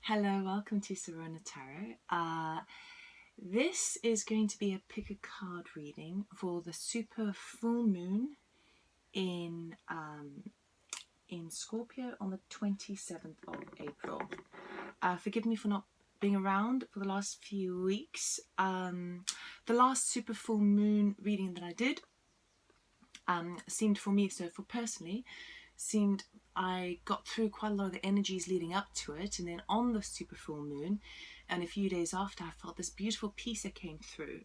Hello, welcome to Serona Tarot. This is going to be a pick a card reading for the super full moon in Scorpio on the 27th of April. Forgive me for not being around for the last few weeks. The last super full moon reading that I did seemed for me, I got through quite a lot of the energies leading up to it, and then on the super full moon and a few days after, I felt this beautiful peace that came through,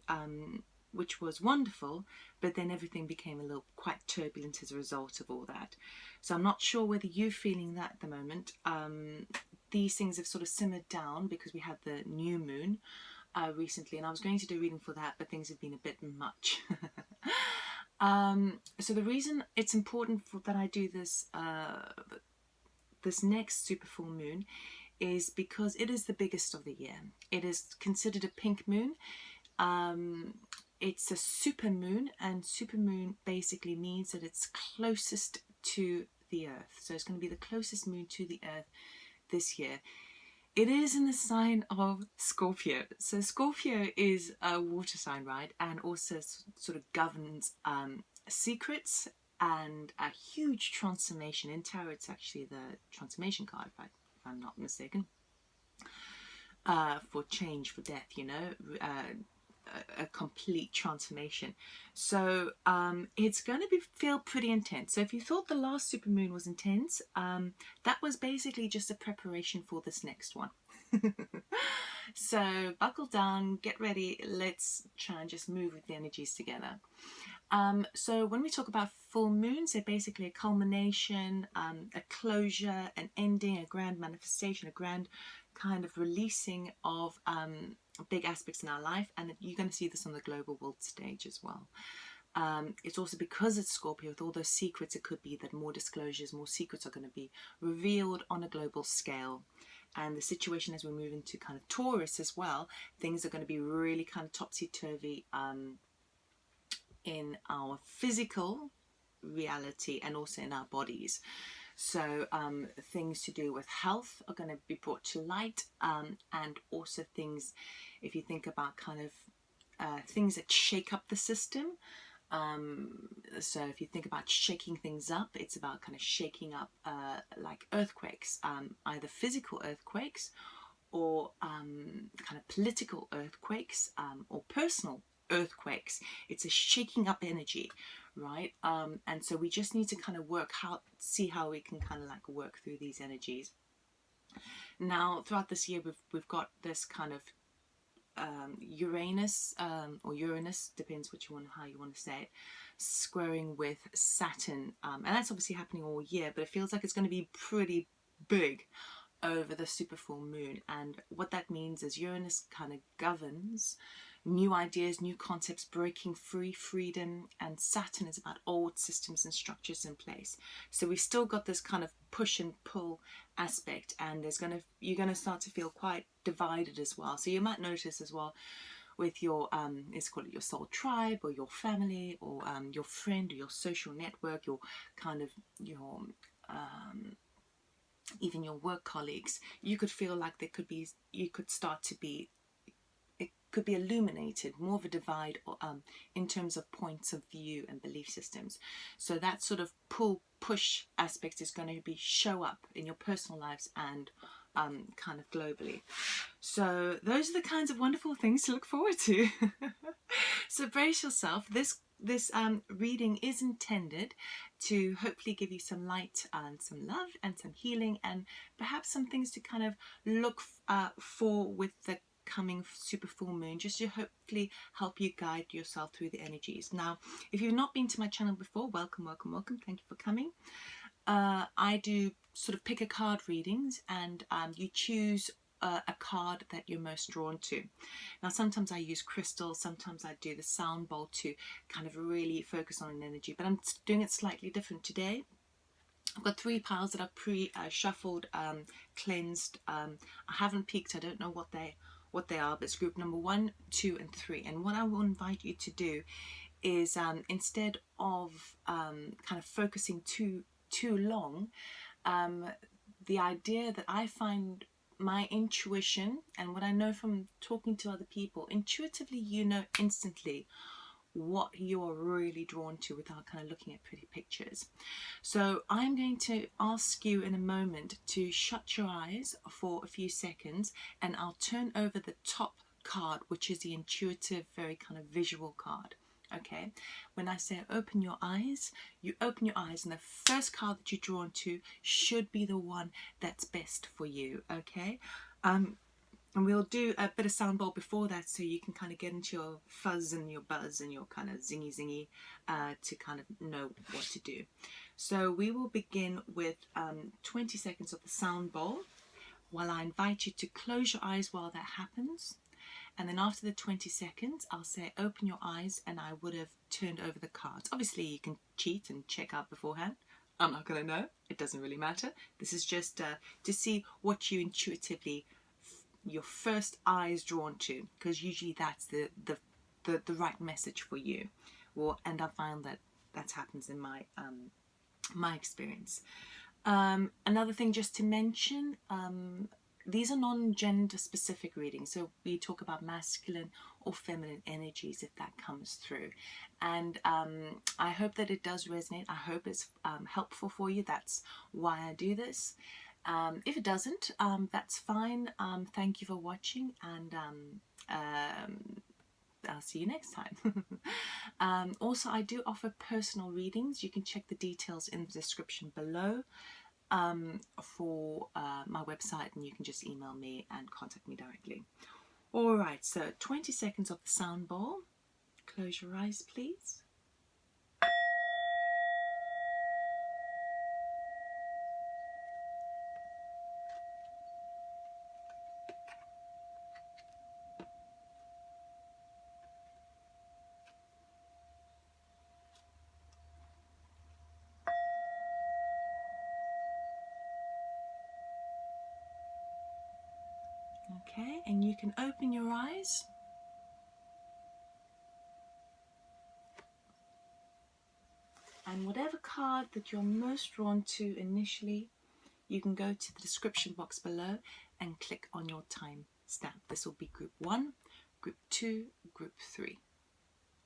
which was wonderful, but then everything became a little quite turbulent as a result of all that. So I'm not sure whether you're feeling that at the moment. These things have sort of simmered down because we had the new moon recently, and I was going to do a reading for that, but things have been a bit much. So the reason it's important that I do this this next super full moon is because it is the biggest of the year. It is considered a pink moon. It's a super moon, and super moon basically means that it's closest to the earth. So it's going to be the closest moon to the earth this year. It is in the sign of Scorpio. So Scorpio is a water sign, right? And also sort of governs secrets and a huge transformation. In tarot, it's actually the transformation card, if I'm not mistaken. For change, for death, a complete transformation. So it's going to feel pretty intense. So if you thought the last super moon was intense, that was basically just a preparation for this next one. So buckle down, get ready, let's try and just move with the energies together. So when we talk about full moons, they're basically a culmination, a closure, an ending, a grand manifestation, a grand kind of releasing of big aspects in our life, and you're going to see this on the global world stage as well. It's also because it's Scorpio, with all those secrets, it could be that more disclosures, more secrets are going to be revealed on a global scale. And the situation as we move into kind of Taurus as well, things are going to be really kind of topsy-turvy in our physical reality and also in our bodies. So things to do with health are going to be brought to light, and also things, if you think about kind of things that shake up the system. So if you think about shaking things up, it's about kind of shaking up like earthquakes, either physical earthquakes or kind of political earthquakes, or personal earthquakes. It's a shaking up energy, right? And so we just need to kind of see how we can kind of like work through these energies. Now throughout this year we've got this kind of Uranus, or Uranus, depends how you want to say it, squaring with Saturn, and that's obviously happening all year, but it feels like it's going to be pretty big over the super full moon. And what that means is Uranus kind of governs new ideas, new concepts, breaking free, freedom, and Saturn is about old systems and structures in place. So we've still got this kind of push and pull aspect, and you're gonna start to feel quite divided as well. So you might notice as well with your let's call it your soul tribe, or your family, or your friend, or your social network, your kind of your even your work colleagues, you could feel like you could start to be, it could be illuminated, more of a divide in terms of points of view and belief systems. So that sort of push aspect is going to show up in your personal lives and kind of globally. So those are the kinds of wonderful things to look forward to. So brace yourself. This reading is intended to hopefully give you some light and some love and some healing, and perhaps some things to kind of look for with the coming super full moon, just to hopefully help you guide yourself through the energies. Now, if you've not been to my channel before, welcome. Thank you for coming. I do sort of pick a card readings, and you choose a card that you're most drawn to. Now sometimes I use crystals, sometimes I do the sound bowl to kind of really focus on an energy, but I'm doing it slightly different today. I've got 3 piles that are pre-shuffled, cleansed. I haven't peeked, I don't know what they are, but it's group number 1, 2 and 3. And what I will invite you to do is instead of kind of focusing too long, the idea that I find my intuition and what I know from talking to other people, intuitively you know instantly what you're really drawn to without kind of looking at pretty pictures. So I'm going to ask you in a moment to shut your eyes for a few seconds, and I'll turn over the top card, which is the intuitive, very kind of visual card. Okay, when I say open your eyes, you open your eyes, and the first card that you're drawn to should be the one that's best for you. Okay, and we'll do a bit of sound bowl before that, so you can kind of get into your fuzz and your buzz and your kind of zingy to kind of know what to do. So we will begin with 20 seconds of the sound bowl, while I invite you to close your eyes while that happens. And then after the 20 seconds, I'll say open your eyes, and I would have turned over the cards. Obviously, you can cheat and check out beforehand. I'm not going to know. It doesn't really matter. This is just to see what you intuitively, your first eye is drawn to, because usually that's the right message for you. Well, and I find that happens in my my experience. Another thing just to mention, these are non-gender specific readings, so we talk about masculine or feminine energies if that comes through, and I hope that it does resonate. I hope it's helpful for you. That's why I do this. If it doesn't, that's fine. Thank you for watching, and I'll see you next time. Also, I do offer personal readings. You can check the details in the description below for my website, and you can just email me and contact me directly. Alright, so 20 seconds of the sound bowl. Close your eyes, please. Okay, and you can open your eyes. And whatever card that you're most drawn to initially, you can go to the description box below and click on your time stamp. This will be group 1, group 2, group 3.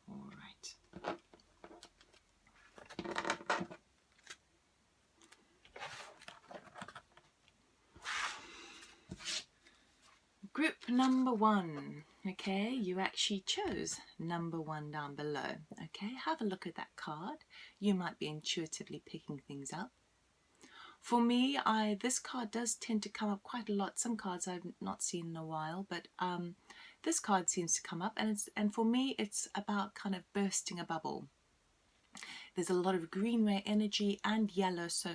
All right. Group number 1. Okay, you actually chose number 1 down below. Okay, have a look at that card. You might be intuitively picking things up. For me, this card does tend to come up quite a lot. Some cards I've not seen in a while, but this card seems to come up, and for me, it's about kind of bursting a bubble. There's a lot of green ray energy and yellow. So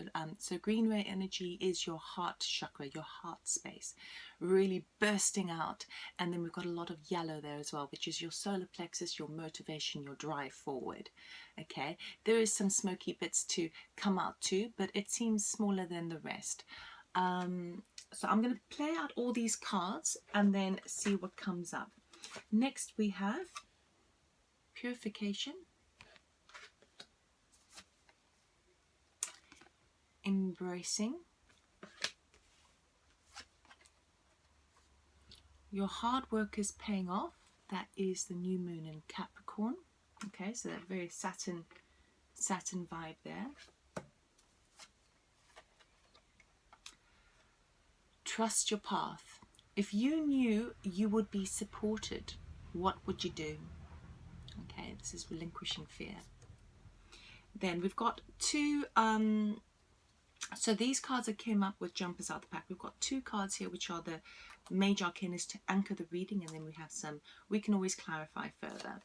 green ray energy is your heart chakra, your heart space, really bursting out. And then we've got a lot of yellow there as well, which is your solar plexus, your motivation, your drive forward. Okay, there is some smoky bits to come out too, but it seems smaller than the rest. So I'm going to play out all these cards and then see what comes up. Next we have purification, embracing, your hard work is paying off. That is the new moon in Capricorn. Okay, so that very Saturn vibe there. Trust your path. If you knew you would be supported, what would you do? Okay, this is relinquishing fear. Then we've got two so these cards that came up with jumpers out the pack, we've got 2 cards here which are the major arcanas to anchor the reading, and then we have some we can always clarify further.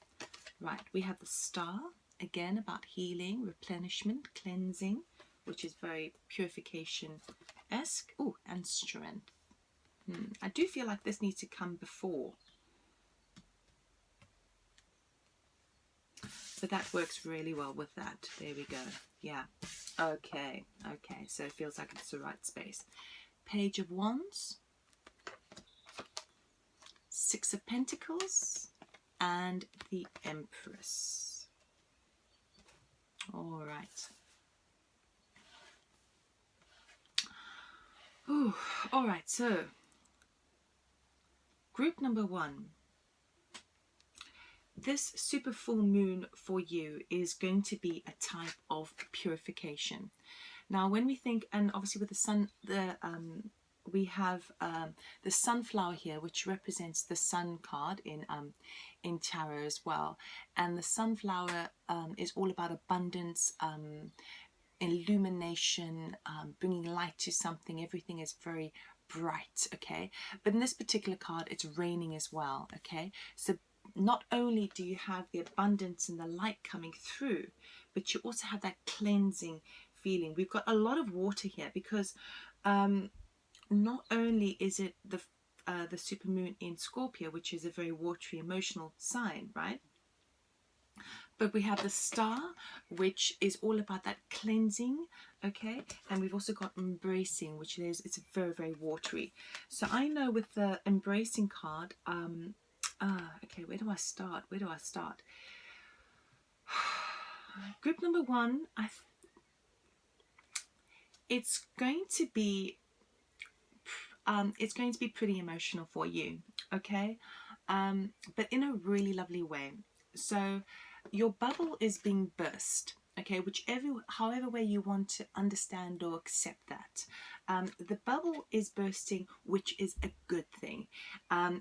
Right, we have the Star, again about healing, replenishment, cleansing, which is very purification-esque. Oh, and strength. I do feel like this needs to come before. So that works really well with that. There we go. Yeah. Okay. Okay. So it feels like it's the right space. Page of Wands, 6 of Pentacles, and the Empress. All right. Ooh, all right. So Group number 1. This super full moon for you is going to be a type of purification. Now, when we think, and obviously with the sun, we have the sunflower here, which represents the sun card in tarot as well. And the sunflower is all about abundance, illumination, bringing light to something. Everything is very bright, okay? But in this particular card, it's raining as well, okay? So not only do you have the abundance and the light coming through, but you also have that cleansing feeling. We've got a lot of water here because not only is it the supermoon in Scorpio, which is a very watery, emotional sign, right? But we have the star, which is all about that cleansing, okay? And we've also got embracing, which is, it's very, very watery. So I know with the embracing card, okay, where do I start? Group number 1, it's going to be pretty emotional for you, okay? But in a really lovely way. So your bubble is being burst, okay? However way you want to understand or accept that. The bubble is bursting, which is a good thing.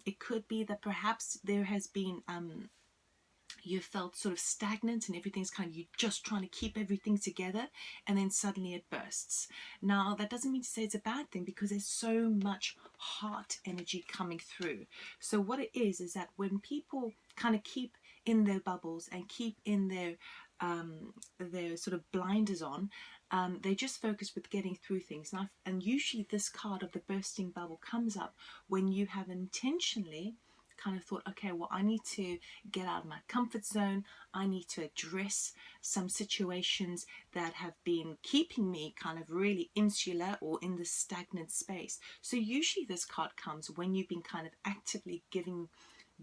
It could be that perhaps there has been you felt sort of stagnant and everything's kind of, you're just trying to keep everything together, and then suddenly it bursts. Now, that doesn't mean to say it's a bad thing, because there's so much heart energy coming through. So what it is that when people kind of keep in their bubbles and keep in their sort of blinders on, they just focus with getting through things. And usually this card of the bursting bubble comes up when you have intentionally kind of thought, okay, well, I need to get out of my comfort zone. I need to address some situations that have been keeping me kind of really insular or in the stagnant space. So usually this card comes when you've been kind of actively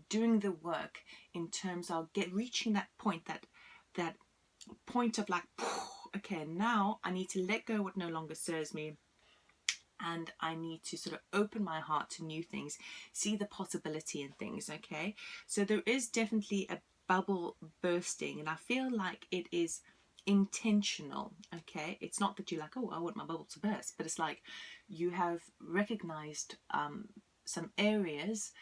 doing the work in terms of reaching that point, that point of like, okay, now I need to let go what no longer serves me. And I need to sort of open my heart to new things, see the possibility in things, okay? So there is definitely a bubble bursting, and I feel like it is intentional, okay? It's not that you're like, oh, I want my bubble to burst, but it's like you have recognized some areas.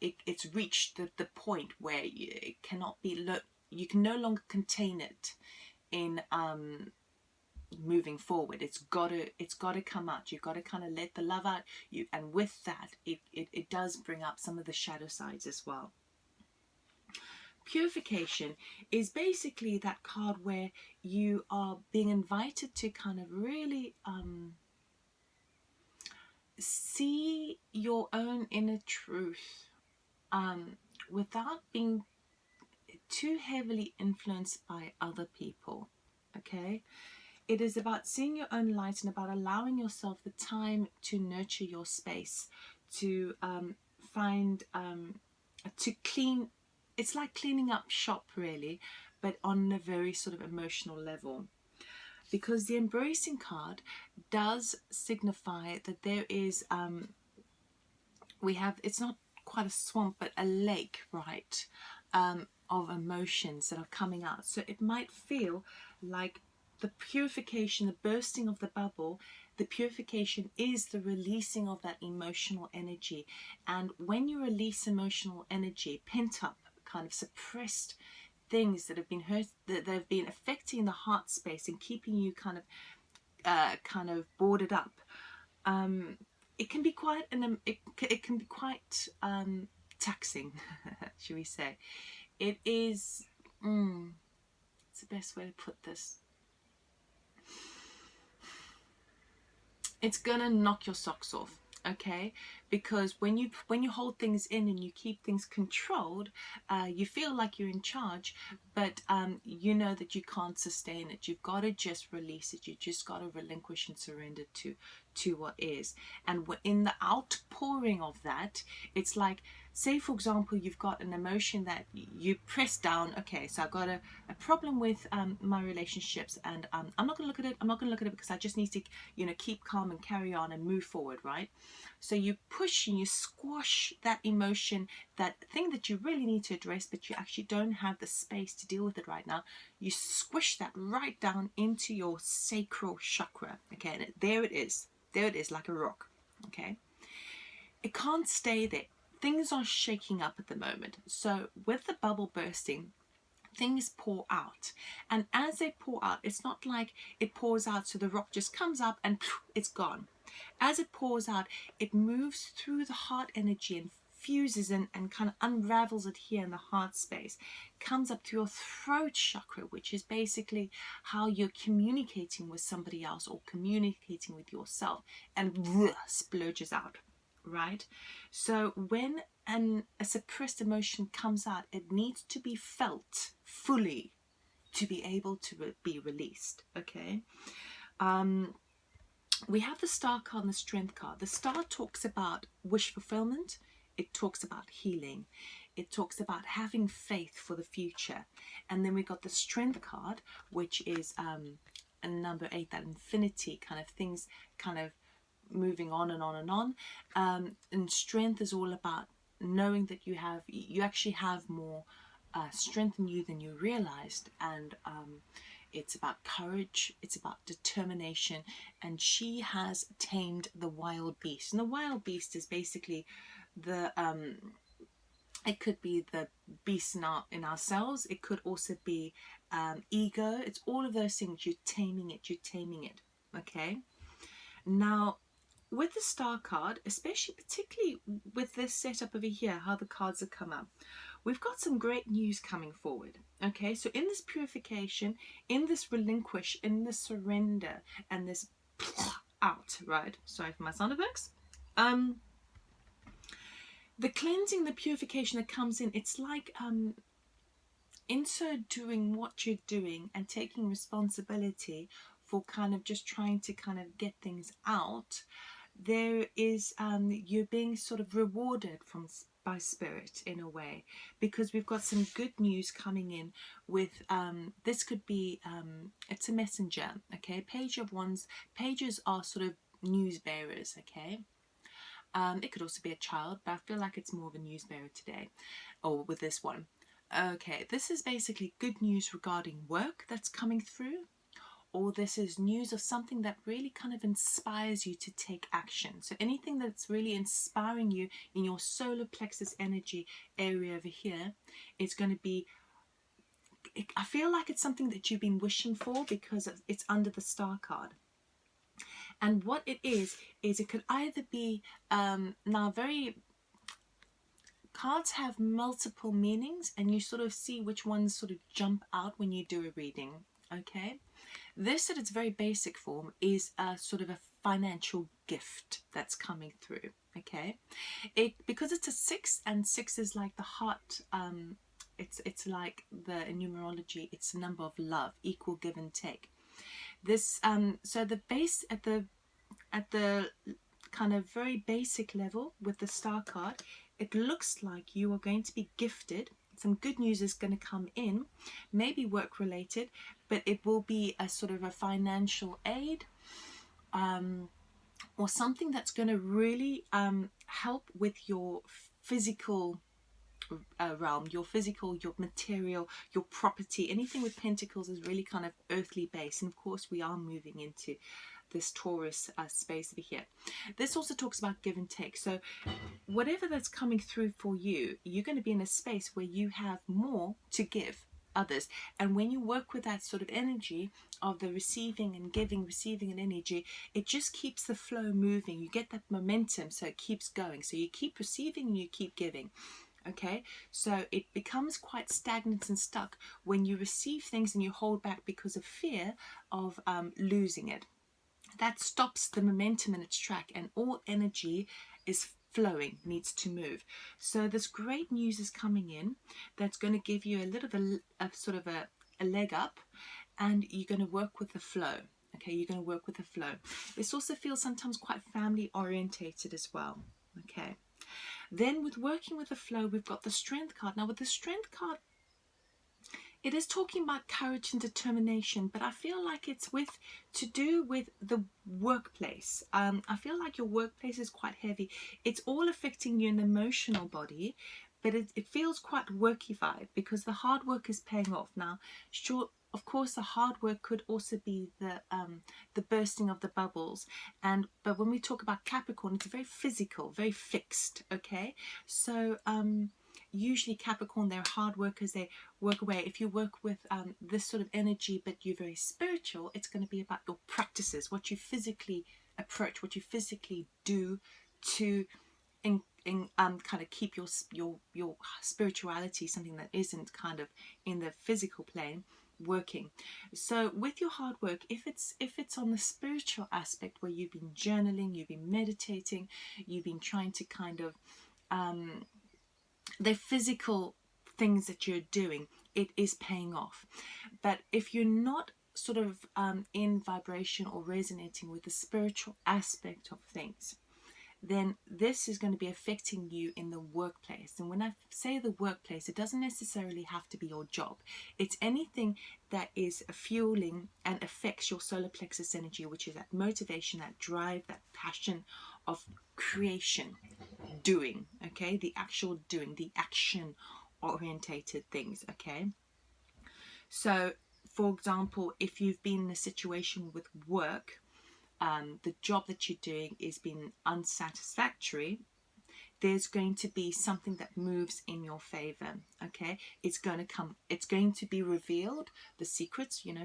It's reached the point where it cannot be, you can no longer contain it in moving forward. It's got to come out. You've got to kind of let the love out. And with that, it does bring up some of the shadow sides as well. Purification is basically that card where you are being invited to kind of really see your own inner truth without being too heavily influenced by other people, okay? It is about seeing your own light and about allowing yourself the time to nurture your space, to to clean. It's like cleaning up shop, really, but on a very sort of emotional level. Because the embracing card does signify that there is, it's not quite a swamp, but a lake, right, of emotions that are coming out. So it might feel like the purification, the bursting of the bubble, the purification is the releasing of that emotional energy. And when you release emotional energy, pent up, kind of suppressed things that have been hurt, that have been affecting the heart space and keeping you kind of boarded up, it can be quite it can be quite taxing, should we say. It is, it's the best way to put this. It's gonna knock your socks off, okay? Because when you hold things in and you keep things controlled, you feel like you're in charge, but you know that you can't sustain it. You've got to just release it. You just got to relinquish and surrender to what is. And in the outpouring pouring of that. It's like, say for example, you've got an emotion that you press down. Okay, so I've got a problem with my relationships, and I'm not going to look at it. I'm not going to look at it because I just need to, you know, keep calm and carry on and move forward, right? So you push and you squash that emotion, that thing that you really need to address, but you actually don't have the space to deal with it right now. You squish that right down into your sacral chakra. Okay, and there it is. There it is, like a rock. Okay, it can't stay there. Things are shaking up at the moment. So with the bubble bursting, things pour out. And as they pour out, it's not like it pours out so the rock just comes up and it's gone. As it pours out, it moves through the heart energy and fuses and kind of unravels it here in the heart space, comes up to your throat chakra, which is basically how you're communicating with somebody else or communicating with yourself, and splurges out, right? So when a suppressed emotion comes out, it needs to be felt fully to be able to be released. Okay, we have the star card and the strength card. The star talks about wish fulfillment. It talks about healing. It talks about having faith for the future. And then we got the strength card, which is a number 8, that infinity kind of things, kind of moving on and on and on. And strength is all about knowing that you actually have more strength in you than you realized, and it's about courage, it's about determination, and she has tamed the wild beast. And the wild beast is basically the it could be the beast in ourselves. It could also be ego. It's all of those things. You're taming it. Okay, now with the star card, especially particularly with this setup over here, how the cards have come up, we've got some great news coming forward. Okay, so in this purification, in this relinquish, in this surrender, and this out, right? Sorry for my sound effects. The cleansing, the purification that comes in, it's like in so doing what you're doing and taking responsibility for kind of just trying to kind of get things out, there is you're being sort of rewarded by spirit in a way, because we've got some good news coming in with this could be it's a messenger. Okay, page of wands, pages are sort of news bearers. Okay, it could also be a child, but I feel like it's more of a news bearer today, or with this one. Okay, this is basically good news regarding work that's coming through, or this is news of something that really kind of inspires you to take action. So anything that's really inspiring you in your solar plexus energy area over here, it's going to be, I feel like it's something that you've been wishing for because it's under the star card. And what it is it could either be, now very, cards have multiple meanings and you sort of see which ones sort of jump out when you do a reading. Okay, this at its very basic form is a sort of a financial gift that's coming through. Okay, because it's a 6, and 6 is like the heart, it's like the in numerology, it's a number of love, equal give and take. This so the base at the kind of very basic level with the star card, it looks like you are going to be gifted. Some good news is going to come in, maybe work related, but it will be a sort of a financial aid, or something that's going to really help with your physical realm, your physical, your material, your property. Anything with pentacles is really kind of earthly based, and of course we are moving into this Taurus space over here. This also talks about give and take. So whatever that's coming through for you, you're going to be in a space where you have more to give others. And when you work with that sort of energy of the receiving and giving, receiving and energy, it just keeps the flow moving. You get that momentum, so it keeps going. So you keep receiving and you keep giving. Okay, so it becomes quite stagnant and stuck when you receive things and you hold back because of fear of losing it. That stops the momentum in its track, and all energy is flowing, needs to move. So this great news is coming in that's going to give you a little bit of sort of a leg up, and you're going to work with the flow. Okay, you're going to work with the flow. This also feels sometimes quite family orientated as well. Okay. Then with working with the flow, we've got the strength card. Now with the strength card, it is talking about courage and determination, but I feel like it's to do with the workplace. I feel like your workplace is quite heavy. It's all affecting you in the emotional body, but it feels quite worky vibe because the hard work is paying off. Now, sure, of course, the hard work could also be the bursting of the bubbles, but when we talk about Capricorn, it's very physical, very fixed. Okay, so usually Capricorn, they're hard workers. They work away. If you work with this sort of energy, but you're very spiritual, it's going to be about your practices, what you physically approach, what you physically do to kind of keep your spirituality, something that isn't kind of in the physical plane, working. So with your hard work, if it's on the spiritual aspect where you've been journaling, you've been meditating, you've been trying to kind of the physical things that you're doing, it is paying off. But if you're not sort of in vibration or resonating with the spiritual aspect of things, then this is going to be affecting you in the workplace. And when I say the workplace, it doesn't necessarily have to be your job. It's anything that is fueling and affects your solar plexus energy, which is that motivation, that drive, that passion of creation, doing, okay? The actual doing, the action orientated things, okay? So, for example, if you've been in a situation with work, the job that you're doing is being unsatisfactory, there's going to be something that moves in your favor. Okay, it's going to be revealed. The secrets, the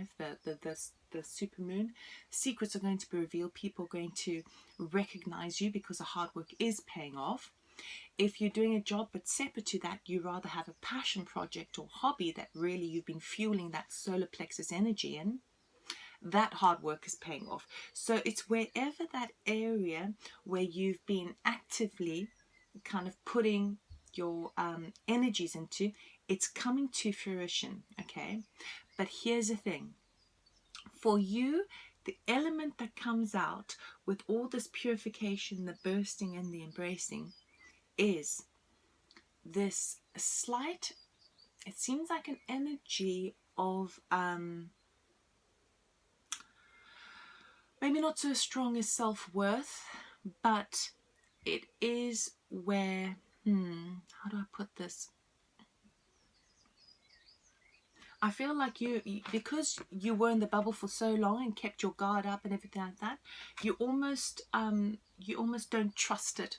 supermoon secrets are going to be revealed. People are going to recognize you because the hard work is paying off. If you're doing a job but separate to that, you rather have a passion project or hobby that really you've been fueling that solar plexus energy in, that hard work is paying off. So it's wherever that area where you've been actively kind of putting your energies into, it's coming to fruition. Okay, but here's the thing. For you, the element that comes out with all this purification, the bursting and the embracing, is this slight, it seems like an energy of maybe not so strong as self-worth, but it is where, how do I put this? I feel like you, because you were in the bubble for so long and kept your guard up and everything like that, you almost don't trust it.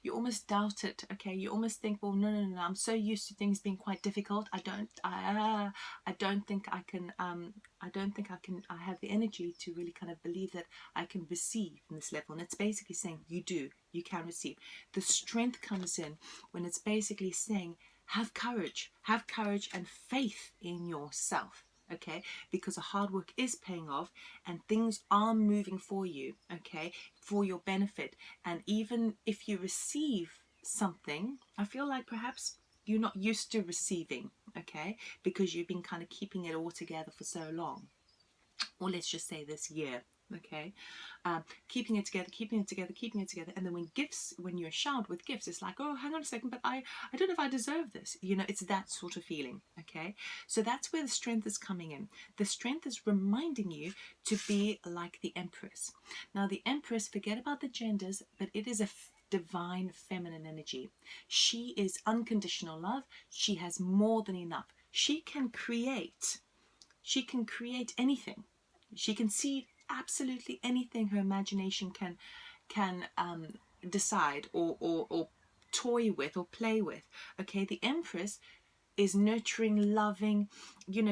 You almost doubt it. Okay, you almost think, well, no, I'm so used to things being quite difficult. I don't think I can. I have the energy to really kind of believe that I can receive in this level. And it's basically saying you can receive. The strength comes in when it's basically saying, have courage and faith in yourself, okay? Because the hard work is paying off and things are moving for you, okay? For your benefit. And even if you receive something, I feel like perhaps you're not used to receiving, okay? Because you've been kind of keeping it all together for so long. Or let's just say this year, okay? Keeping it together, and then when you're showered with gifts, it's like, oh, hang on a second, but I don't know if I deserve this. It's that sort of feeling, okay? So that's where the strength is coming in. The strength is reminding you to be like the Empress. Now, the Empress, forget about the genders, but it is a divine feminine energy. She is unconditional love. She has more than enough. She can create anything. She can see absolutely anything her imagination can decide or toy with or play with. Okay, the Empress is nurturing, loving,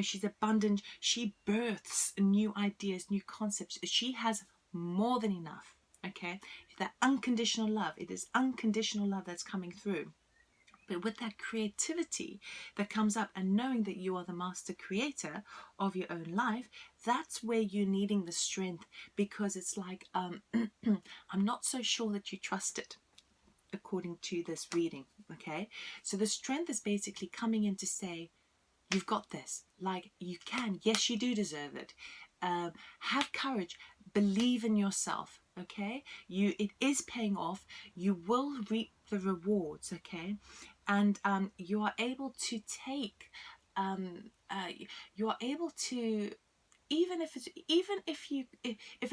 she's abundant. She births new ideas, new concepts. She has more than enough. Okay, that unconditional love, it is unconditional love that's coming through. But with that creativity that comes up and knowing that you are the master creator of your own life, that's where you're needing the strength, because it's like, I'm not so sure that you trust it, according to this reading, okay? So the strength is basically coming in to say, you've got this, like you can, yes, you do deserve it. have courage, believe in yourself, okay? It is paying off. You will reap the rewards, okay? And you are able to take you are able to, even if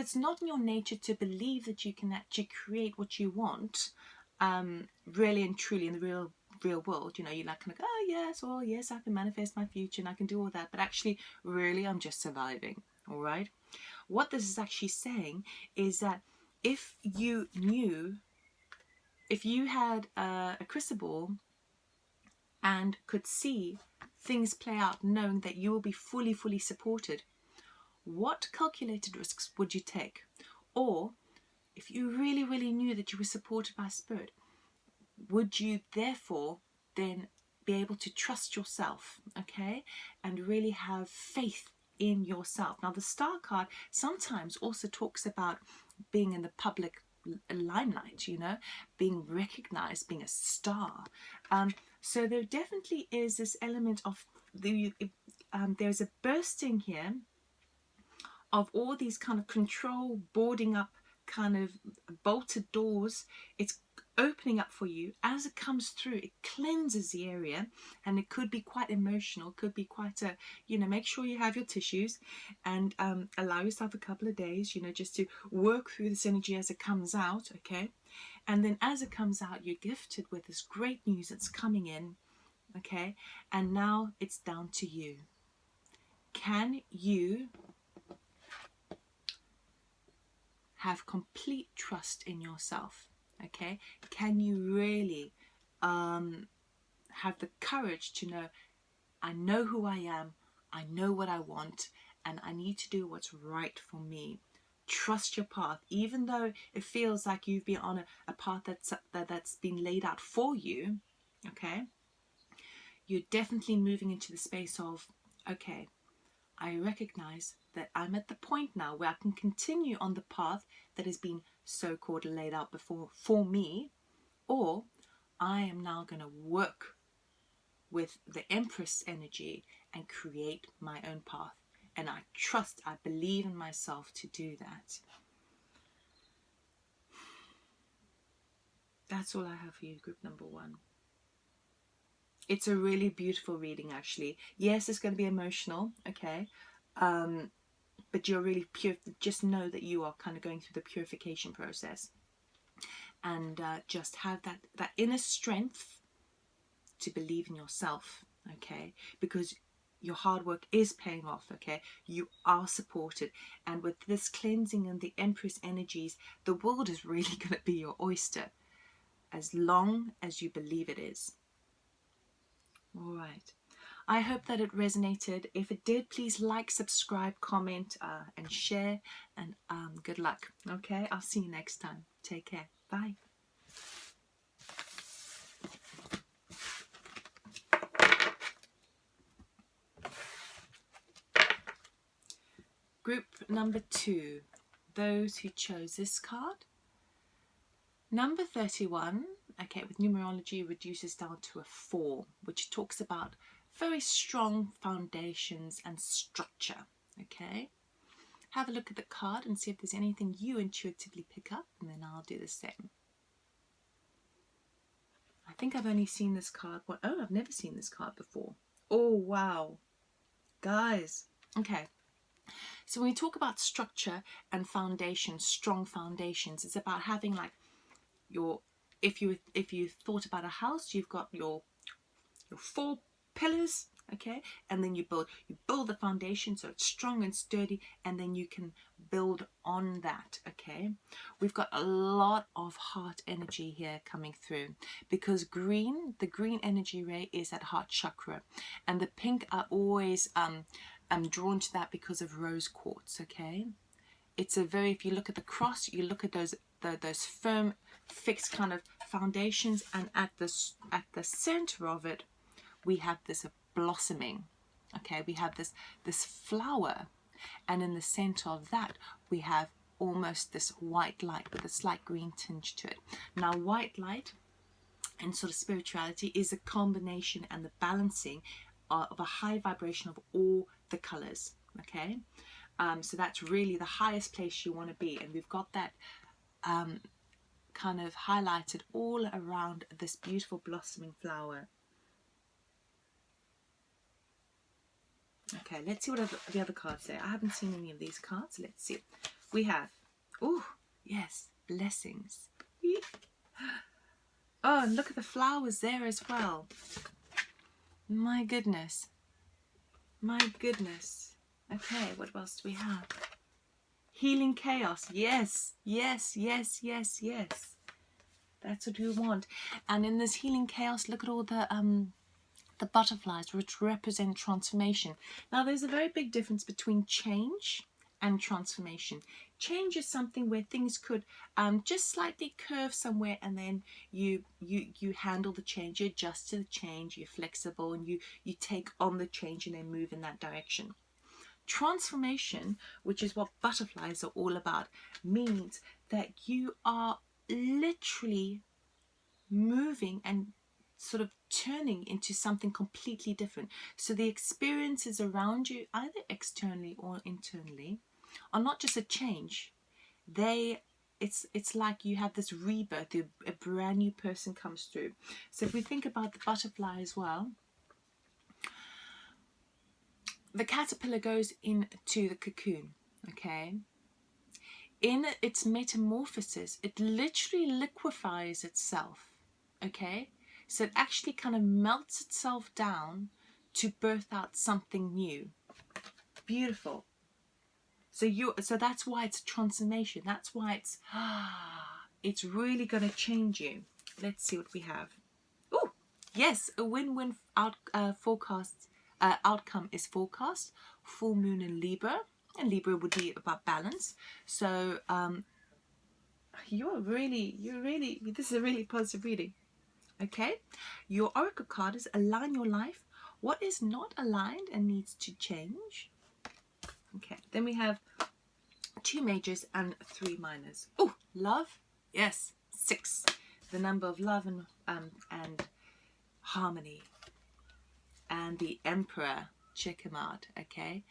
it's not in your nature to believe that you can actually create what you want, really and truly in the real world, you know, you're like kind of, oh yes, well yes, I can manifest my future and I can do all that, but actually really I'm just surviving. All right, what this is actually saying is that if you had a crystal ball and could see things play out, knowing that you will be fully supported, what calculated risks would you take? Or if you really knew that you were supported by spirit, would you therefore then be able to trust yourself, okay, and really have faith in yourself? Now the star card sometimes also talks about being in the public limelight, you know, being recognized, being a star. So there definitely is this element of there's a bursting here of all these kind of control boarding up, kind of bolted doors. It's opening up for you. As it comes through, it cleanses the area, and it could be quite emotional, could be quite a, you know, make sure you have your tissues and allow yourself a couple of days, you know, just to work through this energy as it comes out, okay? And then as it comes out, you're gifted with this great news that's coming in, okay? And now it's down to you. Can you have complete trust in yourself? Okay, can you really have the courage to know, I know who I am, I know what I want, and I need to do what's right for me? Trust your path, even though it feels like you've been on a path that's been laid out for you. Okay, you're definitely moving into the space of, okay, I recognize that I'm at the point now where I can continue on the path that has been so-called laid out before for me, or I am now going to work with the Empress energy and create my own path. And I trust, I believe in myself to do that. That's all I have for you, group number 1. It's a really beautiful reading, actually. Yes, it's going to be emotional, okay? But you're really pure. Just know that you are kind of going through the purification process, and just have that inner strength to believe in yourself, okay? Because your hard work is paying off, okay? You are supported, and with this cleansing and the Empress energies, the world is really going to be your oyster, as long as you believe it is. All right. I hope that it resonated. If it did, please like, subscribe, comment, and share. And good luck. Okay, I'll see you next time. Take care. Bye. Group number 2, those who chose this card. Number 31, okay, with numerology reduces down to a 4, which talks about very strong foundations and structure, okay? Have a look at the card and see if there's anything you intuitively pick up, and then I'll do the same. I think I've only seen this card. Oh, I've never seen this card before. Oh, wow. Guys. Okay. So when we talk about structure and foundations, strong foundations, it's about having like your, if you thought about a house, you've got your 4 pillars, okay, and then you build the foundation so it's strong and sturdy, and then you can build on that, okay? We've got a lot of heart energy here coming through, because the green energy ray is at heart chakra, and the pink are always I'm drawn to that because of rose quartz, okay? It's a very, if you look at the cross, you look at those firm, fixed kind of foundations, and at the center of it, we have this blossoming, okay? We have this flower, and in the center of that, we have almost this white light with a slight green tinge to it. Now, white light and sort of spirituality is a combination and the balancing of a high vibration of all the colors, okay? So that's really the highest place you want to be. And we've got that kind of highlighted all around this beautiful blossoming flower. Okay, let's see what the other cards say. I haven't seen any of these cards. Let's see. We have, oh, yes, blessings. Oh, and look at the flowers there as well. My goodness. My goodness. Okay, what else do we have? Healing chaos. Yes, yes, yes, yes, yes. That's what we want. And in this healing chaos, look at all the butterflies, which represent transformation. Now, there's a very big difference between change and transformation. Change is something where things could just slightly curve somewhere, and then you handle the change, you adjust to the change, you're flexible, and you take on the change and then move in that direction. Transformation, which is what butterflies are all about, means that you are literally moving and sort of turning into something completely different. So the experiences around you, either externally or internally, are not just a change. It's like you have this rebirth, a brand new person comes through. So if we think about the butterfly as well, the caterpillar goes into the cocoon, okay? In its metamorphosis, it literally liquefies itself, okay? So it actually kind of melts itself down to birth out something new. Beautiful. So that's why it's a transformation. That's why it's really going to change you. Let's see what we have. Oh, yes, a win-win outcome is forecast. Full moon in Libra, and Libra would be about balance. So this is a really positive reading. Okay, your oracle card is align your life. What is not aligned and needs to change? Okay, then we have 2 majors and 3 minors. Oh, love, yes, 6, the number of love and harmony. And the Emperor, check him out. Okay,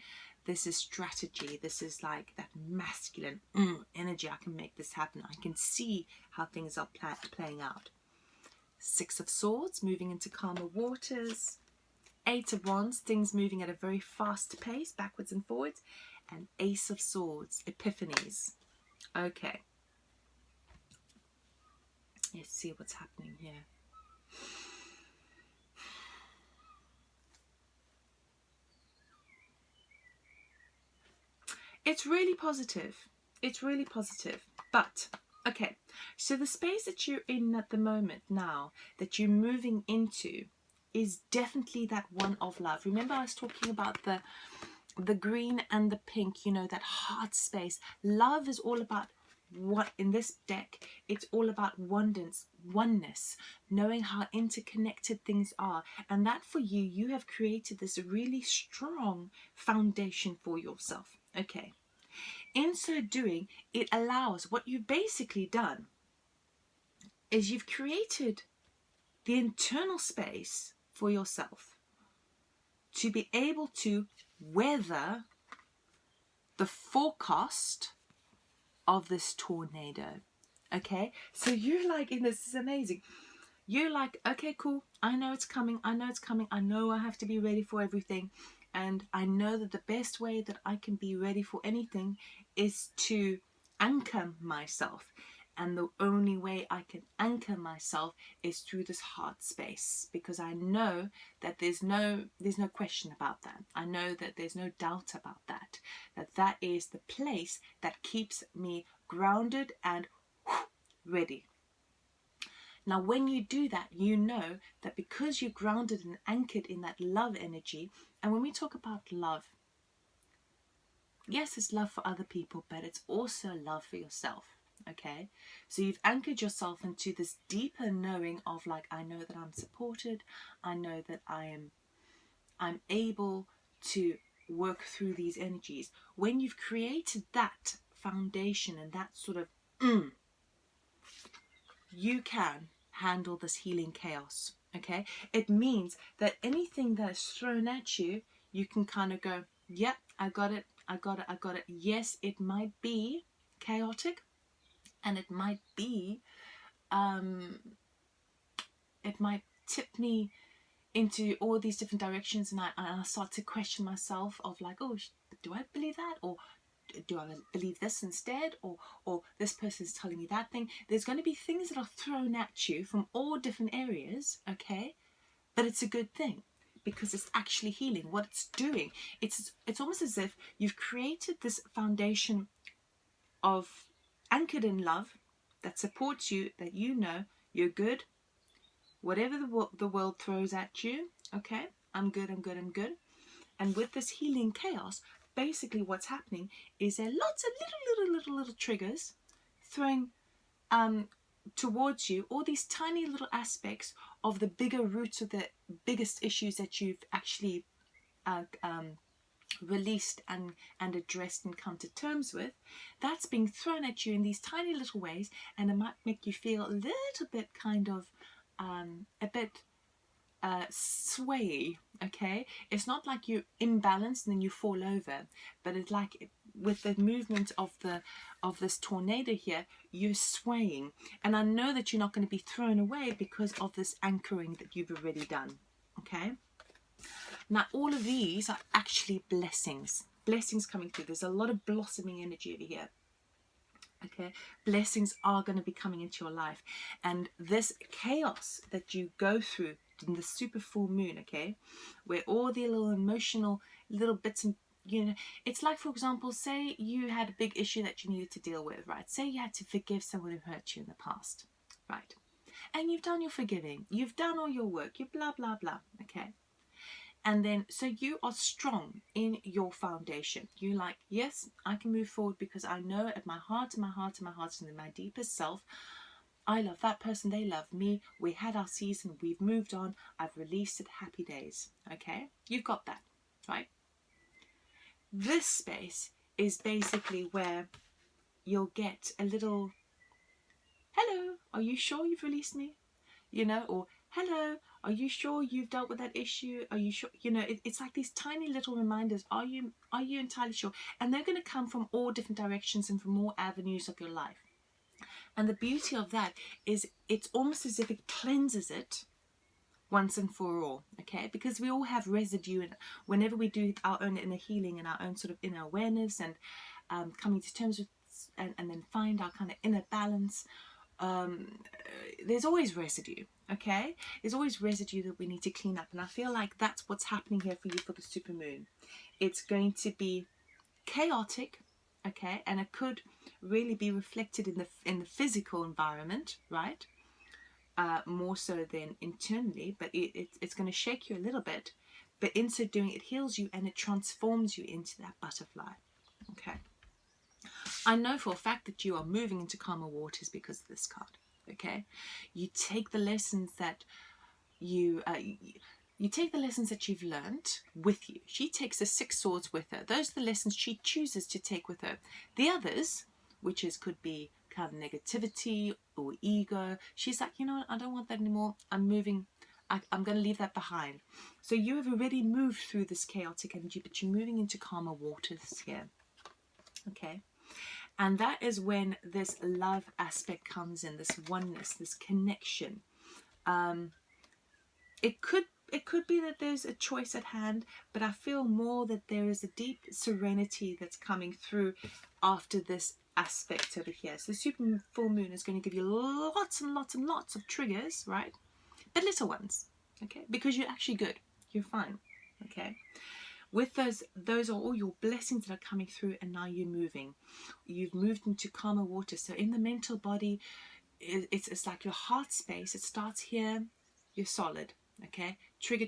this is strategy. This is like that masculine energy. I can make this happen. I can see how things are playing out. 6 of Swords, moving into calmer waters. 8 of Wands, things moving at a very fast pace, backwards and forwards. And Ace of Swords, epiphanies. Okay. Let's see what's happening here. It's really positive. It's really positive. But, okay, so the space that you're in at the moment now, that you're moving into, is definitely that one of love. Remember I was talking about the green and the pink, you know, that heart space. Love is all about what in this deck, it's all about oneness, knowing how interconnected things are. And that for you, you have created this really strong foundation for yourself. Okay. In so doing, it allows, what you've basically done is you've created the internal space for yourself to be able to weather the forecast of this tornado. Okay, so you're like, and this is amazing, you're like, okay, cool, I know it's coming, I know I have to be ready for everything, and I know that the best way that I can be ready for anything is to anchor myself. And the only way I can anchor myself is through this heart space, because I know that there's no question about that. I know that there's no doubt about that. That is the place that keeps me grounded and ready. Now, when you do that, you know that because you're grounded and anchored in that love energy, and when we talk about love, yes, it's love for other people, but it's also love for yourself. Okay, so you've anchored yourself into this deeper knowing of like, I know that I'm supported, I know that I'm able to work through these energies. When you've created that foundation and that sort of you can handle this healing chaos. Okay, it means that anything that is thrown at you, you can kind of go, yep, I got it, I got it. Yes, it might be chaotic, and it might be, it might tip me into all these different directions, and I start to question myself of like, oh, do I believe that, or do I believe this instead, or this person is telling me that thing. There's going to be things that are thrown at you from all different areas, okay, but it's a good thing, because it's actually healing. What it's doing, it's almost as if you've created this foundation of anchored in love that supports you, that you know you're good. Whatever the world throws at you, okay, I'm good. And with this healing chaos, basically what's happening is there are lots of little triggers throwing towards you, all these tiny little aspects of the bigger roots of the biggest issues that you've actually released and addressed and come to terms with. That's being thrown at you in these tiny little ways, and it might make you feel a little bit kind of a bit sway, okay? It's not like you're imbalanced and then you fall over, but it's like with the movement of this tornado here, you're swaying. And I know that you're not going to be thrown away because of this anchoring that you've already done, okay? Now, all of these are actually blessings coming through. There's a lot of blossoming energy over here. Okay, blessings are going to be coming into your life, and this chaos that you go through in the super full moon, okay, where all the little emotional little bits, and it's like, for example, say you had a big issue that you needed to deal with, right? Say you had to forgive someone who hurt you in the past, right? And you've done your forgiving, you've done all your work, you blah blah blah, okay. And then, so you are strong in your foundation. You're like, yes, I can move forward because I know at my heart, and in my deepest self, I love that person, they love me. We had our season, we've moved on, I've released it, happy days. Okay, you've got that, right? This space is basically where you'll get a little, hello, are you sure you've released me? Or hello, are you sure you've dealt with that issue? Are you sure? It's like these tiny little reminders. Are you entirely sure? And they're going to come from all different directions and from all avenues of your life. And the beauty of that is it's almost as if it cleanses it once and for all, okay? Because we all have residue, and whenever we do our own inner healing and our own sort of inner awareness and coming to terms with and then find our kind of inner balance, there's always residue, okay? There's always residue that we need to clean up, and I feel like that's what's happening here for you for the super moon. It's going to be chaotic, okay, and it could really be reflected in the physical environment, right? More so than internally, but it's going to shake you a little bit, but in so doing, it heals you and it transforms you into that butterfly, okay? I know for a fact that you are moving into calmer waters because of this card, okay? You take the lessons that you take the lessons that you've learned with you. She takes the 6 swords with her. Those are the lessons she chooses to take with her. The others, which could be kind of negativity or ego, she's like, you know what, I don't want that anymore. I'm moving. I'm going to leave that behind. So you have already moved through this chaotic energy, but you're moving into calmer waters here, okay? And that is when this love aspect comes in, this oneness, this connection. It could be that there's a choice at hand, but I feel more that there is a deep serenity that's coming through after this aspect over here. So the super full moon is going to give you lots and lots and lots of triggers, right? But little ones, okay? Because you're actually good. You're fine, okay? With those are all your blessings that are coming through, and now you're moving. You've moved into calmer water. So in the mental body, it's like your heart space. It starts here. You're solid, okay? Trigger.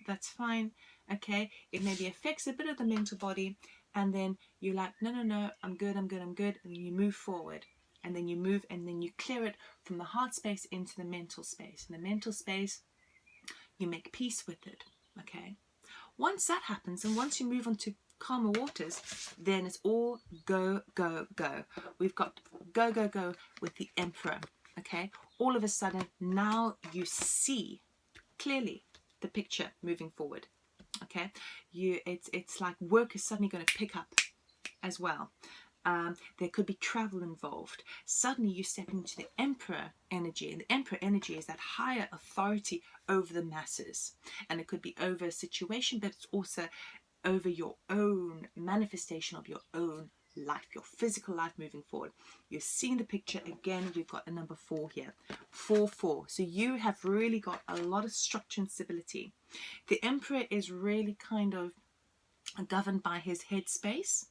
That's fine, okay? It maybe affects a bit of the mental body, and then you're like, no, I'm good. And then you move forward, and then you move, and then you clear it from the heart space into the mental space. In the mental space, you make peace with it, okay? Once that happens, and once you move on to calmer waters, then it's all go. We've got go with the Emperor, okay? All of a sudden, now you see clearly the picture moving forward, Okay, it's like work is suddenly going to pick up as well. There could be travel involved. Suddenly you step into the emperor energy, and the emperor energy is that higher authority over the masses, and it could be over a situation, but it's also over your own manifestation of your own life, your physical life moving forward. You're seeing the picture again. We've got a number 4 here, 4-4. So you have really got a lot of structure and stability. The emperor is really kind of governed by his headspace.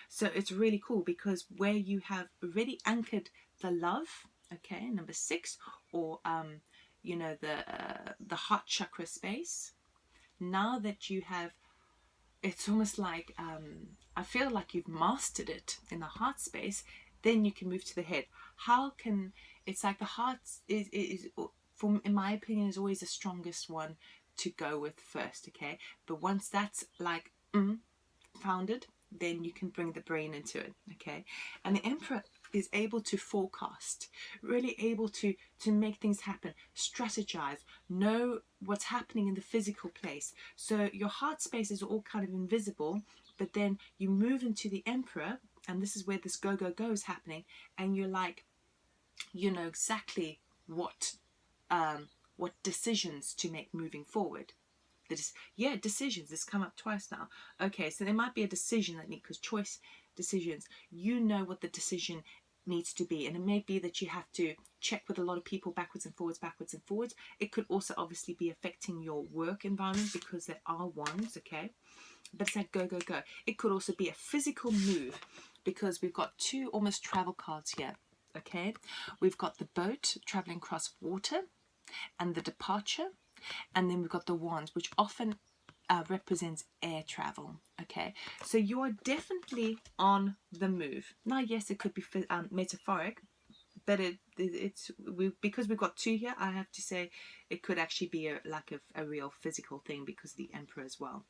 So it's really cool because where you have already anchored the love, okay, number 6, or you know, the heart chakra space. Now that you have, it's almost like I feel like you've mastered it in the heart space. Then you can move to the head. How can, it's like the heart is from, in my opinion, is always the strongest one to go with first. Okay, but once that's like founded, then you can bring the brain into it. Okay, and the emperor is able to forecast, really able to make things happen, strategize, know what's happening in the physical place. So your heart space is all kind of invisible, but then you move into the emperor, and this is where this go is happening, and you're like, you know exactly what decisions to make moving forward. Decisions. It's come up twice now. Okay, so there might be a decision that needs, because choice decisions, you know what the decision needs to be, and it may be that you have to check with a lot of people backwards and forwards. It could also obviously be affecting your work environment because there are ones, okay, but it's like go. It could also be a physical move because we've got 2 almost travel cards here. Okay, we've got the boat traveling across water and the departure, and then we've got the wands, which often represents air travel. Okay, so you are definitely on the move. Now, yes, it could be metaphoric, but because we've got 2 here, I have to say it could actually be a real physical thing because of the emperor as well.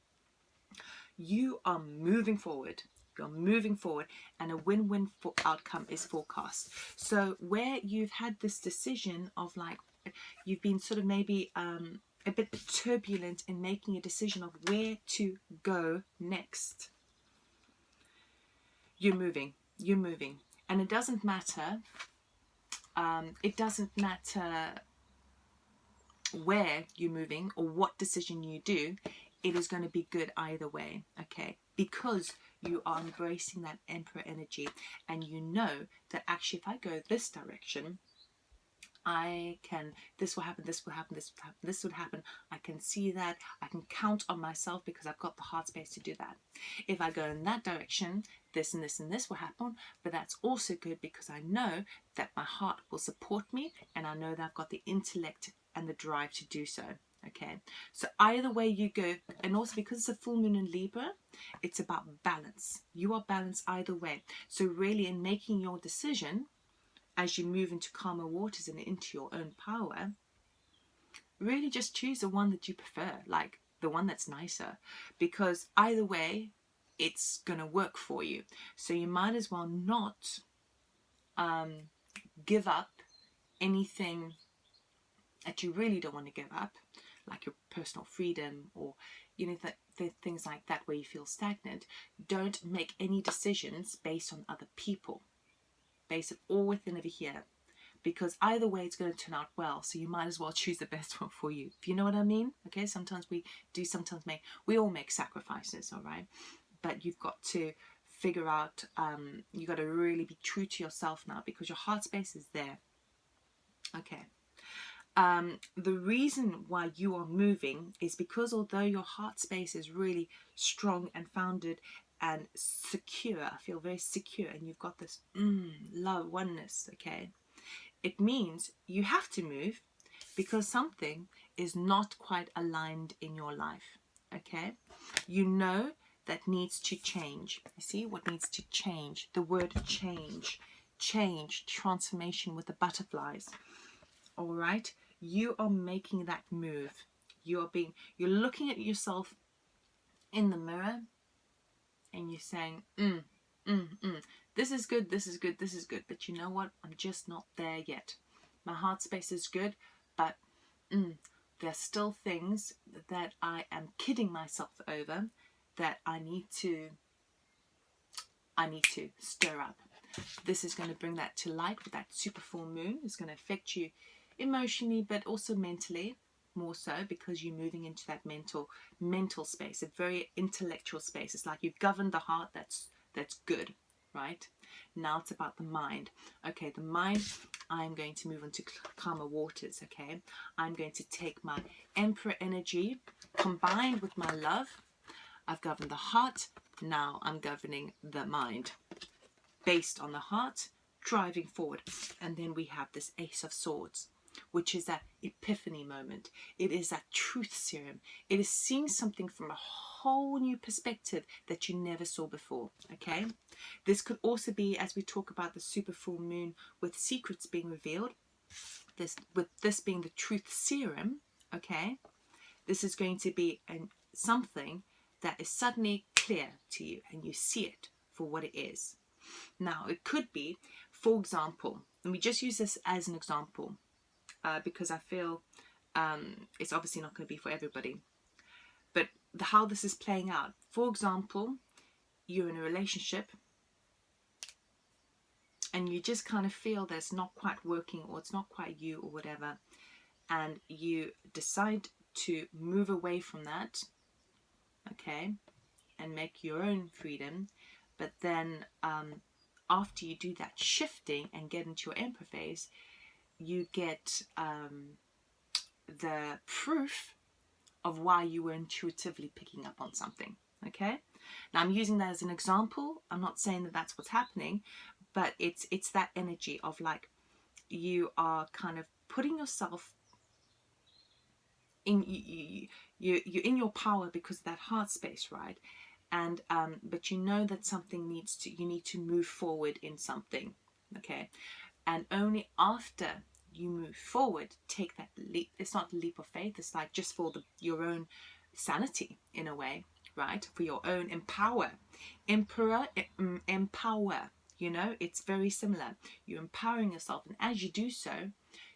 You are moving forward. You're moving forward, and a win-win outcome is forecast. So where you've had this decision of like, you've been sort of maybe a bit turbulent in making a decision of where to go next. You're moving, and it doesn't matter. It doesn't matter where you're moving or what decision you do. It is going to be good either way, okay? Because you are embracing that emperor energy, and you know that actually if I go this direction, this will happen, this would happen. I can see that. I can count on myself because I've got the heart space to do that. If I go in that direction, this and this and this will happen, but that's also good because I know that my heart will support me, and I know that I've got the intellect and the drive to do so. Okay, so either way you go, and also because it's a full moon in Libra, it's about balance. You are balanced either way. So really, in making your decision, as you move into calmer waters and into your own power, really just choose the one that you prefer, like the one that's nicer, because either way, it's going to work for you. So you might as well not give up anything that you really don't want to give up, like your personal freedom, or things like that where you feel stagnant. Don't make any decisions based on other people. Base it all within over here, because either way it's going to turn out well. So you might as well choose the best one for you, if you know what I mean. Okay, sometimes we all make sacrifices, all right, but you've got to figure out, you got to really be true to yourself now, because your heart space is there. Okay. The reason why you are moving is because although your heart space is really strong and founded and secure, I feel very secure, and you've got this love, oneness, okay, it means you have to move because something is not quite aligned in your life, okay? You know that needs to change. You see what needs to change? The word change, transformation with the butterflies, all right? You are making that move. You're looking at yourself in the mirror, and you're saying, this is good, but you know what? I'm just not there yet. My heart space is good, but there's still things that I am kidding myself over that I need to stir up. This is going to bring that to light with that super full moon. It's going to affect you emotionally, but also mentally, more so because you're moving into that mental space, a very intellectual space. It's like you've governed the heart. That's good, right? Now it's about the mind. Okay, the mind, I'm going to move on to calmer waters. Okay, I'm going to take my Emperor energy combined with my love. I've governed the heart. Now I'm governing the mind based on the heart, driving forward. And then we have this Ace of Swords, which is that epiphany moment. It is that truth serum. It is seeing something from a whole new perspective that you never saw before. Okay, this could also be, as we talk about the super full moon with secrets being revealed, this being the truth serum. Okay, this is going to be something that is suddenly clear to you and you see it for what it is. Now, it could be, for example, let me just use this as an example because I feel it's obviously not going to be for everybody. But how this is playing out, for example, you're in a relationship and you just kind of feel that it's not quite working or it's not quite you or whatever, and you decide to move away from that, okay, and make your own freedom. But then after you do that shifting and get into your Emperor phase, you get the proof of why you were intuitively picking up on something. Okay, now I'm using that as an example. I'm not saying that that's what's happening, but it's that energy of like you are kind of putting yourself in, you're in your power because of that heart space, right? And but you know that something you need to move forward in something. Okay, and only after you move forward, take that leap. It's not a leap of faith. It's like just for your own sanity in a way, right? For your own empower. Empower. You know, it's very similar. You're empowering yourself, and as you do so,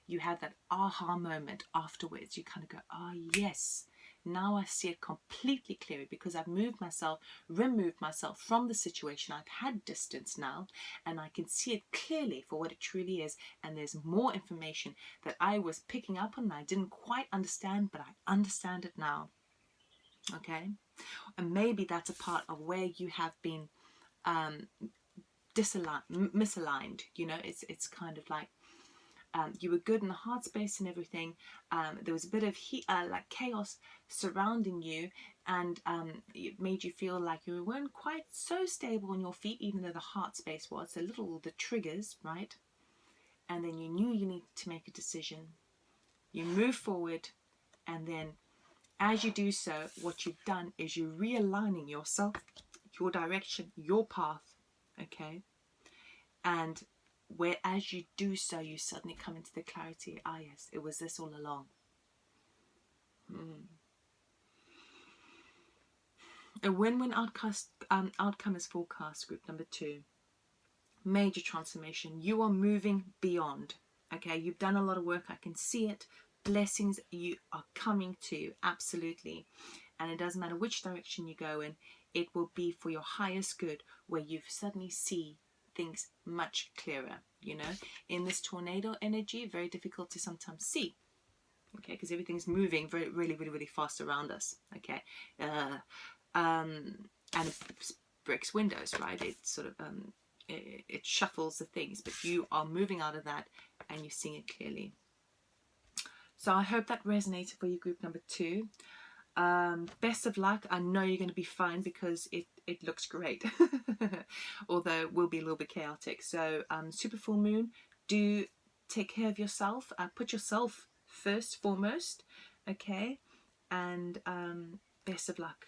you have that aha moment afterwards. You kind of go, ah, yes. Now I see it completely clearly because I've removed myself from the situation. I've had distance now and I can see it clearly for what it truly is. And there's more information that I was picking up on and I didn't quite understand, but I understand it now. Okay? And maybe that's a part of where you have been misaligned. You know, it's kind of like you were good in the heart space and everything. There was a bit of like chaos surrounding you, and it made you feel like you weren't quite so stable on your feet, even though the heart space was. So the triggers, right? And then you knew you needed to make a decision. You move forward, and then as you do so, what you've done is you're realigning yourself, your direction, your path, okay? And where as you do so, you suddenly come into the clarity, ah yes, it was this all along. A win-win outcome is forecast, group number 2. Major transformation. You are moving beyond. Okay, you've done a lot of work. I can see it. Blessings you are coming to, absolutely. And it doesn't matter which direction you go in, it will be for your highest good, where you suddenly see things much clearer. You know, in this tornado energy, very difficult to sometimes see, okay, because everything's moving really fast around us, okay, and it breaks windows, right? It sort of it shuffles the things, but you are moving out of that and you're seeing it clearly. So I hope that resonated for you, group number 2. Best of luck. I know you're going to be fine because it looks great, although it will be a little bit chaotic. So super full moon, do take care of yourself. Put yourself first, foremost, okay? And best of luck.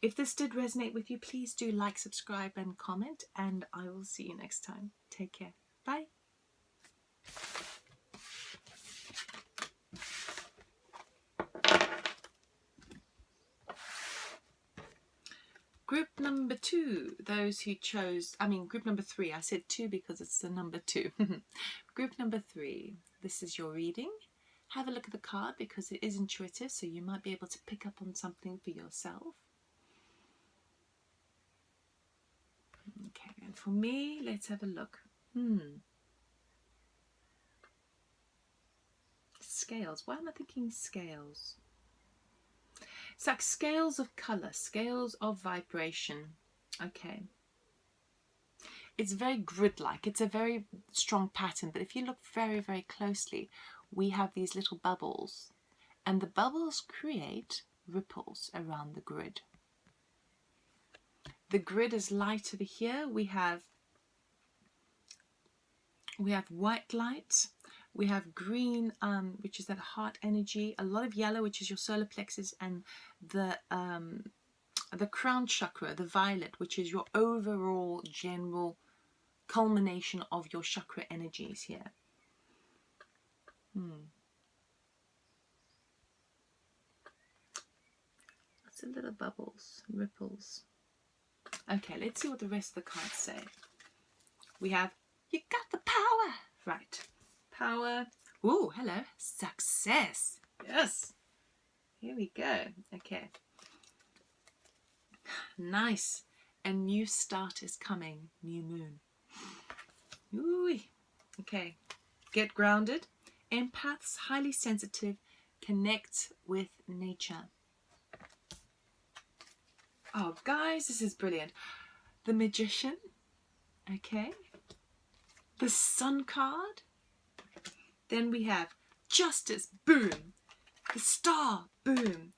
If this did resonate with you, please do like, subscribe and comment, and I will see you next time. Take care. Bye. Group number 2, those who chose, group number 3, I said 2 because it's the number 2. Group number 3, this is your reading. have a look at the card because it is intuitive, so you might be able to pick up on something for yourself. Okay, and for me, let's have a look. Scales. Why am I thinking scales? It's like scales of color, scales of vibration. Okay. It's very grid-like. It's a very strong pattern, but if you look very, very closely, we have these little bubbles, and the bubbles create ripples around the grid. The grid is light over here. We have white light. We have green, which is that heart energy. A lot of yellow, which is your solar plexus, and the crown chakra, the violet, which is your overall general culmination of your chakra energies here. Lots of little bubbles, ripples. Okay, let's see what the rest of the cards say. We have, you got the power. Right. Power. Ooh, hello. Success. Yes. Here we go. Okay. Nice. A new start is coming. New moon. Ooh. Okay. Get grounded. Empaths, highly sensitive, connect with nature. Oh, guys, this is brilliant. The Magician. Okay. The Sun card. Then we have Justice. Boom. The Star. Boom.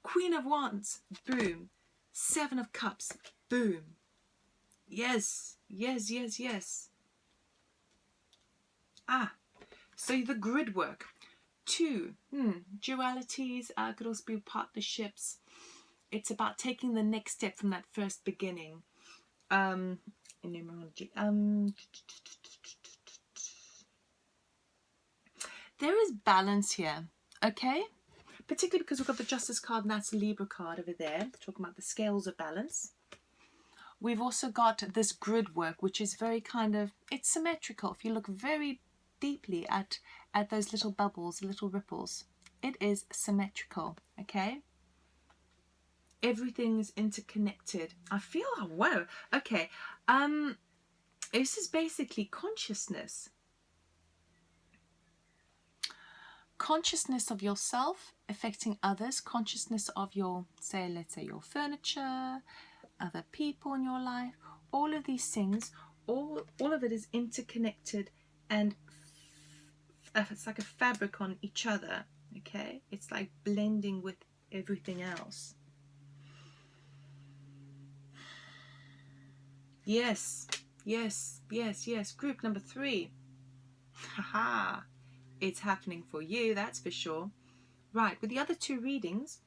Queen of Wands. Boom. Seven of Cups. Boom. Yes. Yes, yes, yes. So the grid work. 2. Dualities. Could also be partnerships. It's about taking the next step from that first beginning. In numerology. There is balance here, okay? Particularly because we've got the Justice card and that's the Libra card over there, talking about the scales of balance. We've also got this grid work, which is very kind of, it's symmetrical. If you look very deeply at those little bubbles, little ripples, it is symmetrical, okay? Everything is interconnected. I feel, oh, wow, okay. This is basically consciousness. Consciousness of yourself affecting others, consciousness of your, let's say your furniture, other people in your life, all of these things, all of it is interconnected, and it's like a fabric on each other, okay? It's like blending with everything else. Yes, yes, yes, yes. Group number 3. Haha. It's happening for you, that's for sure. Right, with the other 2 readings,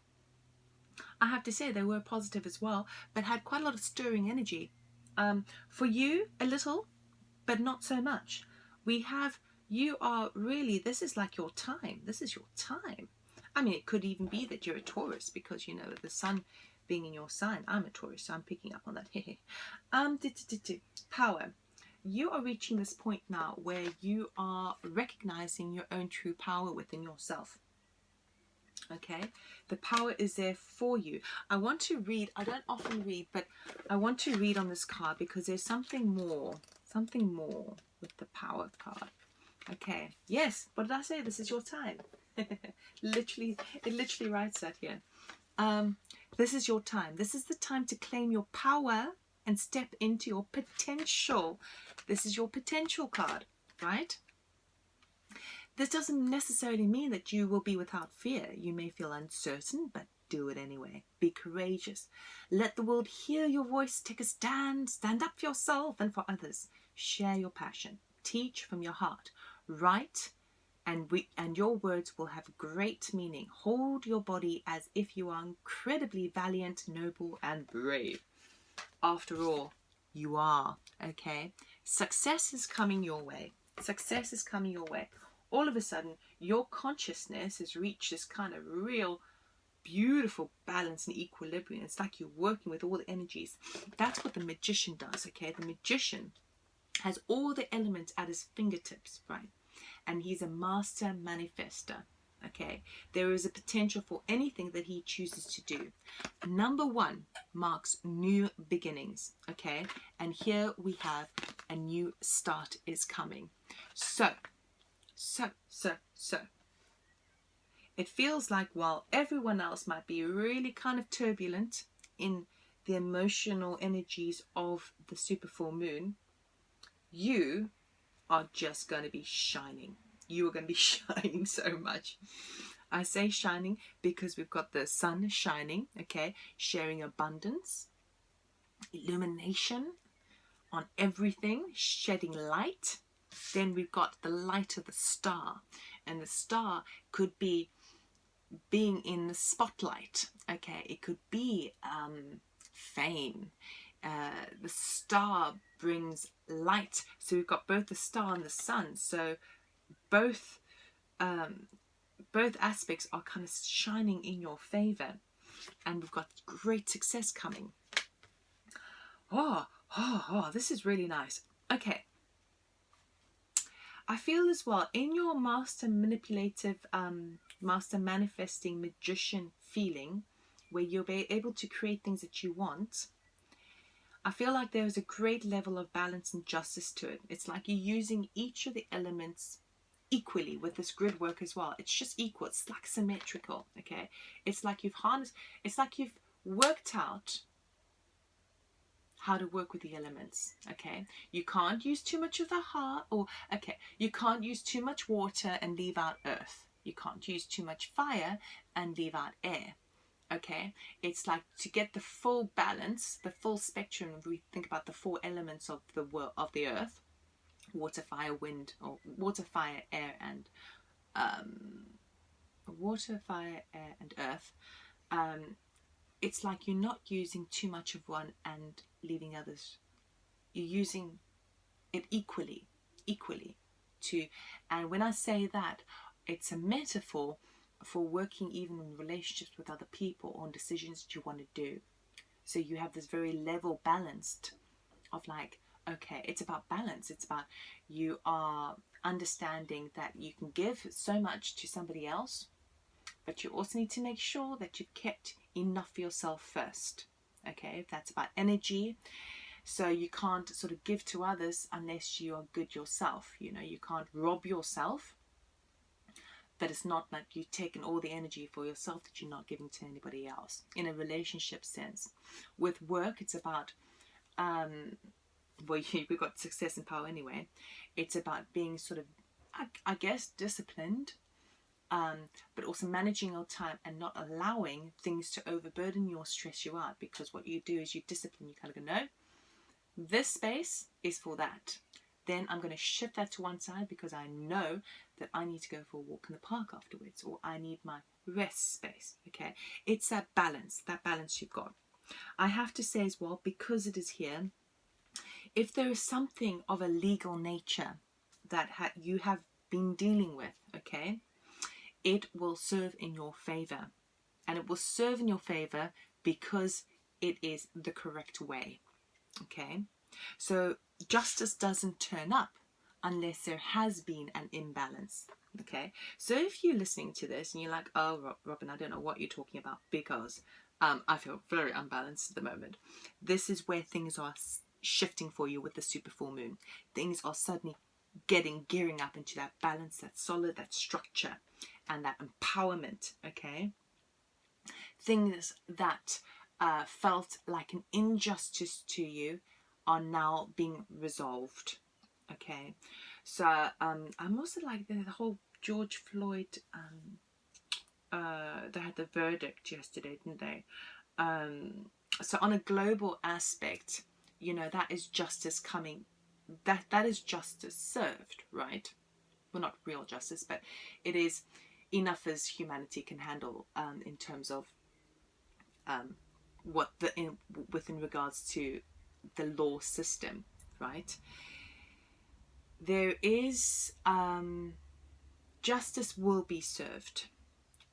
I have to say they were positive as well, but had quite a lot of stirring energy. For you, a little, but not so much. We have, you are really, this is like your time. This is your time. I mean, it could even be that you're a Taurus because, you know, the sun being in your sign. I'm a Taurus, so I'm picking up on that. Power. You are reaching this point now where you are recognizing your own true power within yourself. Okay, the power is there for you. I want to read, I don't often read, but I want to read on this card because there's something more with the power card. Okay, yes, what did I say? This is your time. Literally, it literally writes that here. This is your time. This is the time to claim your power and step into your potential. This is your potential card, right? This doesn't necessarily mean that you will be without fear. You may feel uncertain, but do it anyway. Be courageous. Let the world hear your voice. Take a stand. Stand up for yourself and for others. Share your passion. Teach from your heart. Write, and your words will have great meaning. Hold your body as if you are incredibly valiant, noble, and brave. After all, you are, okay? Success is coming your way. Success is coming your way. All of a sudden, your consciousness has reached this kind of real, beautiful balance and equilibrium. It's like you're working with all the energies. That's what the magician does, okay? The magician has all the elements at his fingertips, right? And he's a master manifester. Okay, there is a potential for anything that he chooses to do. Number 1 marks new beginnings. Okay, and here we have a new start is coming. So it feels like while everyone else might be really kind of turbulent in the emotional energies of the super full moon, you are just going to be shining. You are going to be shining so much. I say shining because we've got the sun shining, okay, sharing abundance, illumination on everything, shedding light. Then we've got the light of the star, and the star could be being in the spotlight. Okay, it could be fame. The star brings light, so we've got both the star and the sun. So both aspects are kind of shining in your favor, and we've got great success coming. This is really nice. Okay, I feel as well in your master manipulative, master manifesting magician feeling, where you'll be able to create things that you want. I feel like there is a great level of balance and justice to it. It's like you're using each of the elements equally with this grid work as well. It's just equal. It's like symmetrical. Okay, it's like you've harnessed. It's like you've worked out how to work with the elements. Okay, you can't use too much of the heart, or okay, you can't use too much water and leave out earth. You can't use too much fire and leave out air. Okay, it's like to get the full balance, the full spectrum. If we think about the 4 elements of the world, of the earth: water, fire, wind, or water, fire, air, and earth. It's like you're not using too much of one and leaving others. You're using it equally to, and when I say that, it's a metaphor for working even in relationships with other people on decisions that you want to do. So you have this very level balanced of like, okay, it's about balance. It's about you are understanding that you can give so much to somebody else, but you also need to make sure that you've kept enough for yourself first. Okay, that's about energy. So you can't sort of give to others unless you are good yourself. You know, you can't rob yourself. That it's not like you've taken all the energy for yourself that you're not giving to anybody else. In a relationship sense. With work, it's about, we've got success and power anyway. It's about being sort of, I guess, disciplined, but also managing your time and not allowing things to overburden you or stress you out. Because what you do is you discipline, you kind of go, no, this space is for that. Then I'm going to shift that to one side because I know that I need to go for a walk in the park afterwards, or I need my rest space. Okay, it's that balance you've got. I have to say as well, because it is here, if there is something of a legal nature that you have been dealing with, okay, it will serve in your favor. And it will serve in your favor because it is the correct way. Okay, so justice doesn't turn up unless there has been an imbalance. Okay, so if you're listening to this and you're like, oh, Robyn, I don't know what you're talking about because I feel very unbalanced at the moment. This is where things are shifting for you with the super full moon. Things are suddenly gearing up into that balance, that solid, that structure, and that empowerment. Okay, things that felt like an injustice to you are now being resolved. Okay, so I'm also like the whole George Floyd, they had the verdict yesterday, didn't they? So on a global aspect, you know, that is justice coming, that is justice served, right? Well, not real justice, but it is enough as humanity can handle in terms of within regards to the law system, right? There is justice will be served.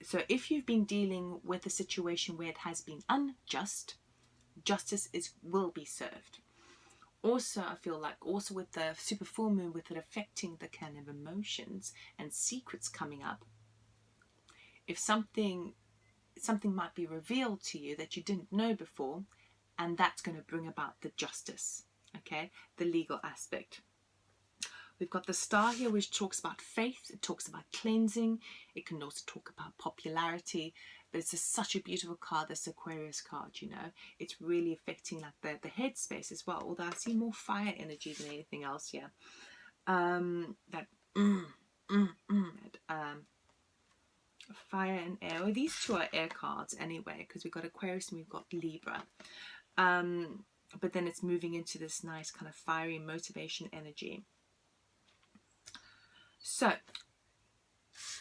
So if you've been dealing with a situation where it has been unjust, justice will be served. Also, I feel like also with the super full moon, with it affecting the kind of emotions and secrets coming up, if something might be revealed to you that you didn't know before, and that's going to bring about the justice, okay, the legal aspect. We've got the star here, which talks about faith. It talks about cleansing. It can also talk about popularity. But it's such a beautiful card, this Aquarius card, you know. It's really affecting like the headspace as well. Although I see more fire energy than anything else here. Fire and air. Well, these two are air cards anyway, because we've got Aquarius and we've got Libra. But then it's moving into this nice kind of fiery motivation energy. So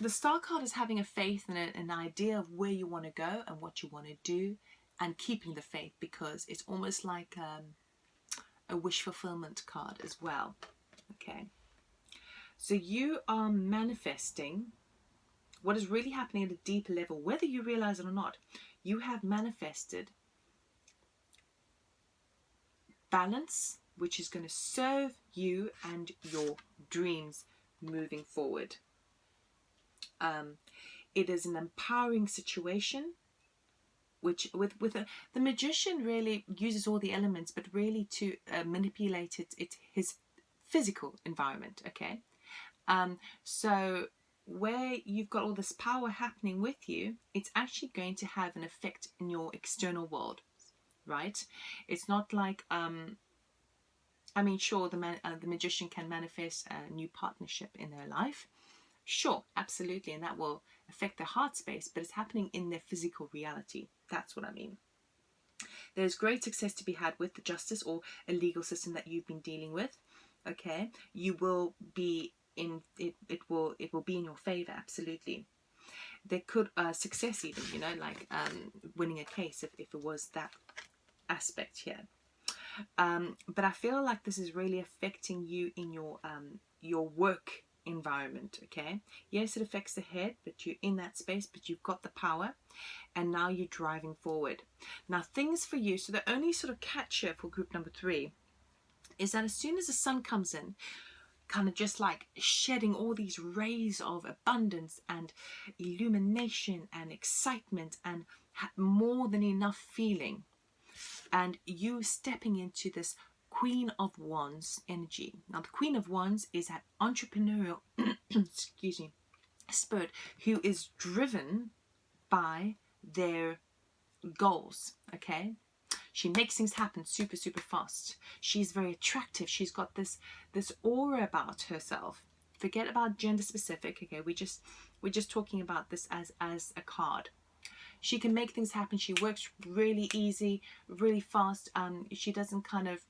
the star card is having a faith and an idea of where you want to go and what you want to do, and keeping the faith, because it's almost like a wish fulfillment card as well. Okay, so you are manifesting what is really happening at a deeper level, whether you realize it or not. You have manifested balance, which is going to serve you and your dreams moving forward. It is an empowering situation, which with the magician really uses all the elements, but really to manipulate his physical environment. Okay, so where you've got all this power happening with you, it's actually going to have an effect in your external world, right? It's not like I mean, sure, the magician can manifest a new partnership in their life. Sure, absolutely, and that will affect their heart space, but it's happening in their physical reality. That's what I mean. There's great success to be had with the justice or a legal system that you've been dealing with. Okay, you will be in it. It will be in your favor. Absolutely. There could success even, you know, like winning a case if it was that aspect here. But I feel like this is really affecting you in your work environment. Okay, yes, it affects the head, but you're in that space, but you've got the power, and now you're driving forward. Now things for you, so the only sort of catcher for group number 3 is that as soon as the sun comes in, kind of just like shedding all these rays of abundance and illumination and excitement and more than enough feeling, and you stepping into this Queen of Wands energy. Now the Queen of Wands is that entrepreneurial excuse me, spirit who is driven by their goals. Okay, she makes things happen super fast. She's very attractive. She's got this aura about herself. Forget about gender specific. Okay, we're just talking about this as a card. She can make things happen. She works really easy, really fast. She doesn't kind of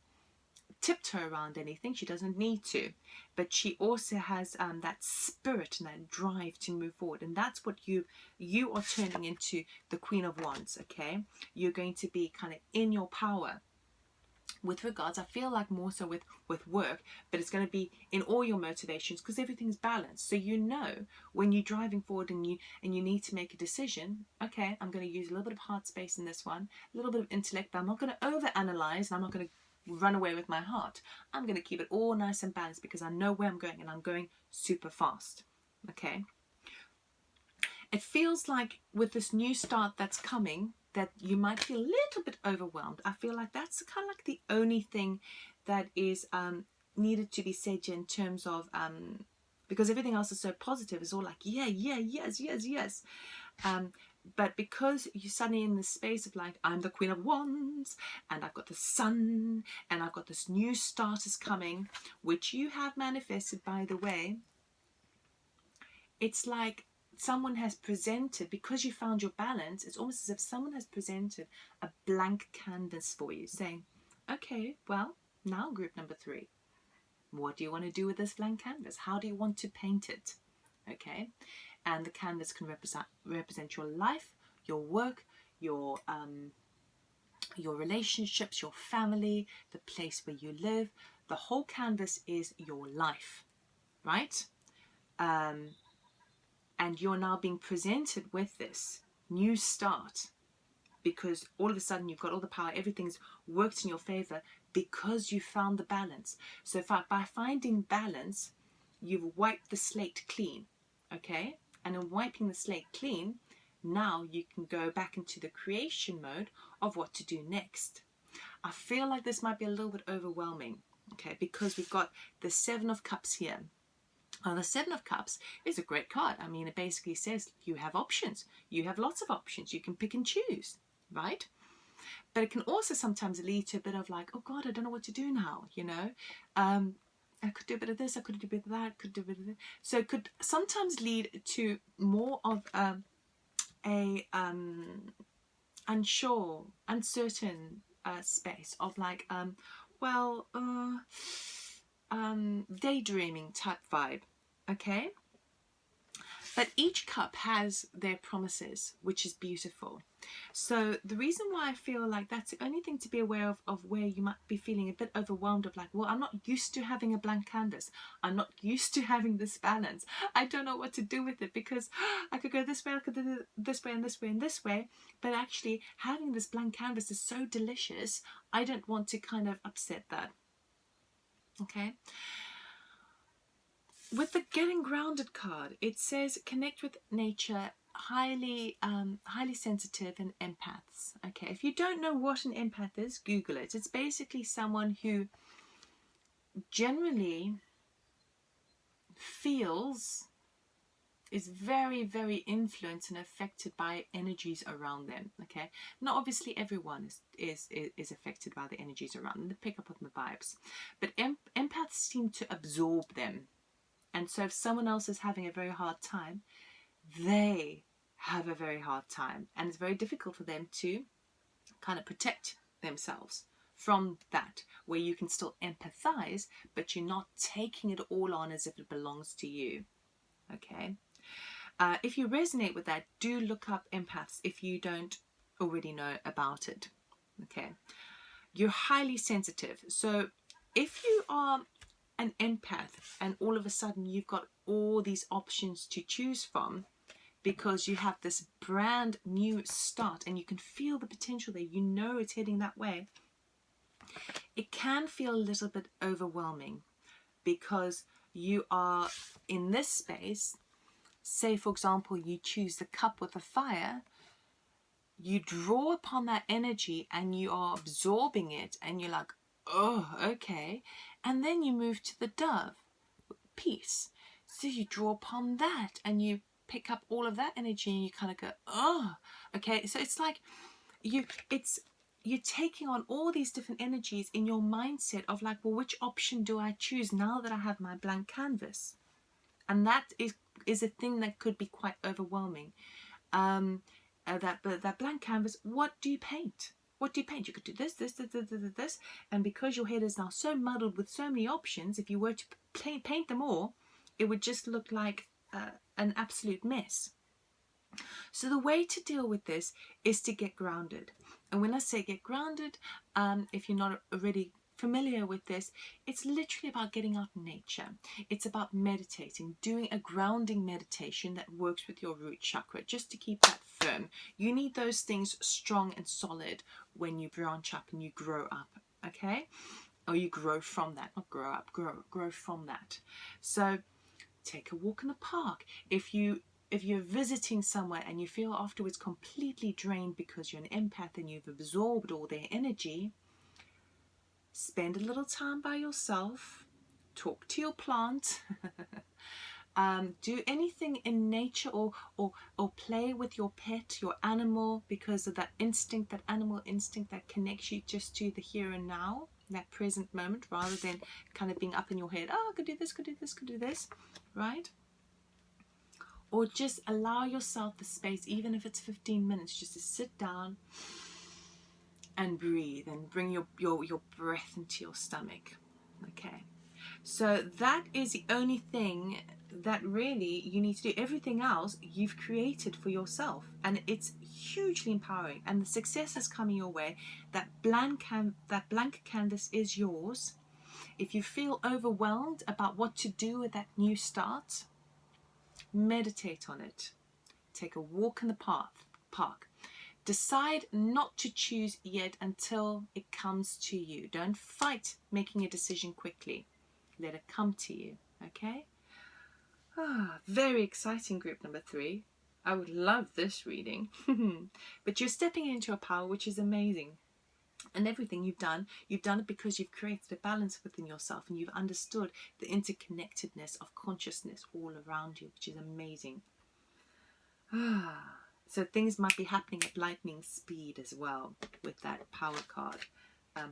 tiptoe around anything. She doesn't need to, but she also has that spirit and that drive to move forward, and that's what you are turning into the Queen of Wands. Okay, you're going to be kind of in your power with regards, I feel like more so with work, but it's going to be in all your motivations, because everything's balanced. So you know when you're driving forward and you need to make a decision, okay, I'm going to use a little bit of heart space in this one, a little bit of intellect, but I'm not going to overanalyze, and I'm not going to run away with my heart. I'm going to keep it all nice and balanced, because I know where I'm going, and I'm going super fast. Okay, it feels like with this new start that's coming, that you might feel a little bit overwhelmed. I feel like that's kind of like the only thing that is needed to be said in terms of because everything else is so positive. It's all like yes. But because you're suddenly in this space of like, I'm the Queen of Wands, and I've got the sun, and I've got this new start is coming, which you have manifested, by the way. It's like someone has presented, because you found your balance, it's almost as if someone has presented a blank canvas for you, saying, okay, well, now group number 3, what do you want to do with this blank canvas? How do you want to paint it? Okay, and the canvas can represent your life, your work, your relationships, your family, the place where you live. The whole canvas is your life, right? And you're now being presented with this new start, because all of a sudden you've got all the power, everything's worked in your favor, because you found the balance. So by finding balance, you've wiped the slate clean. Okay, And in wiping the slate clean, now you can go back into the creation mode of what to do next. I feel like this might be a little bit overwhelming, okay, because we've got the Seven of Cups here. Now, the Seven of Cups is a great card. I mean, it basically says you have options. You have lots of options. You can pick and choose, right? But it can also sometimes lead to a bit of like, oh God, I don't know what to do now, you know. I could do a bit of this, I could do a bit of that, could do a bit of this. So it could sometimes lead to more of a unsure, uncertain space of like, daydreaming type vibe, okay? But each cup has their promises, which is beautiful. So the reason why I feel like that's the only thing to be aware of where you might be feeling a bit overwhelmed of like, well, I'm not used to having a blank canvas. I'm not used to having this balance. I don't know what to do with it because I could go this way, I could do this way and this way and this way. But actually having this blank canvas is so delicious. I don't want to kind of upset that. Okay. With the Getting Grounded card, it says connect with nature, highly sensitive and empaths. Okay, if you don't know what an empath is, Google it. It's basically someone who generally is very, very influenced and affected by energies around them. Okay, now obviously everyone is affected by the energies around them. They pick up on the vibes, but empaths seem to absorb them. And so if someone else is having a very hard time, they have a very hard time. And it's very difficult for them to kind of protect themselves from that, where you can still empathize, but you're not taking it all on as if it belongs to you. Okay? If you resonate with that, do look up empaths if you don't already know about it. Okay? You're highly sensitive. So if you are an empath and all of a sudden you've got all these options to choose from because you have this brand new start and you can feel the potential there, you know it's heading that way, it can feel a little bit overwhelming because you are in this space. Say for example you choose the cup with the fire, you draw upon that energy and you are absorbing it and you're like, oh, okay. And then you move to the dove, peace. So you draw upon that and you pick up all of that energy and you kind of go, oh, okay. So it's like you're taking on all these different energies in your mindset of like, well, which option do I choose now that I have my blank canvas? And that is a thing that could be quite overwhelming. That blank canvas, what do you paint? What do you paint? You could do this, this. And because your head is now so muddled with so many options, if you were to paint them all, it would just look like an absolute mess. So the way to deal with this is to get grounded. And when I say get grounded, if you're not already familiar with this, it's literally about getting out in nature. It's about meditating, doing a grounding meditation that works with your root chakra, just to keep that firm. You need those things strong and solid when you branch up and you grow up, okay? Or you grow from that, not grow up, grow from that. So take a walk in the park. If you're visiting somewhere and you feel afterwards completely drained because you're an empath and you've absorbed all their energy, spend a little time by yourself, talk to your plant, do anything in nature or play with your pet, your animal, because of that instinct, that animal instinct that connects you just to the here and now, that present moment, rather than kind of being up in your head, oh, I could do this, could do this, could do this, right? Or just allow yourself the space, even if it's 15 minutes, just to sit down and breathe and bring your breath into your stomach. Okay, so that is the only thing that really you need to do. Everything else you've created for yourself, and it's hugely empowering, and the success is coming your way. That blank canvas is yours. If you feel overwhelmed about what to do with that new start, meditate on it. Take a walk in the park. Decide not to choose yet until it comes to you. Don't fight making a decision quickly. Let it come to you, okay? Very exciting, group number 3. I would love this reading. But you're stepping into a power which is amazing. And everything you've done it because you've created a balance within yourself, and you've understood the interconnectedness of consciousness all around you, which is amazing. So things might be happening at lightning speed as well with that power card.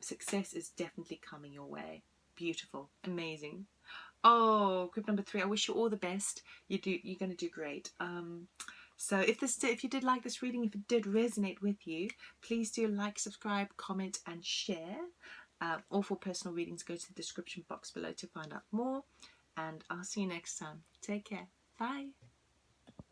Success is definitely coming your way. Beautiful, amazing. Oh, group number 3, I wish you all the best. You're going to do great. So if you did like this reading, if it did resonate with you, please do like, subscribe, comment and share. All for personal readings, go to the description box below to find out more. And I'll see you next time. Take care. Bye.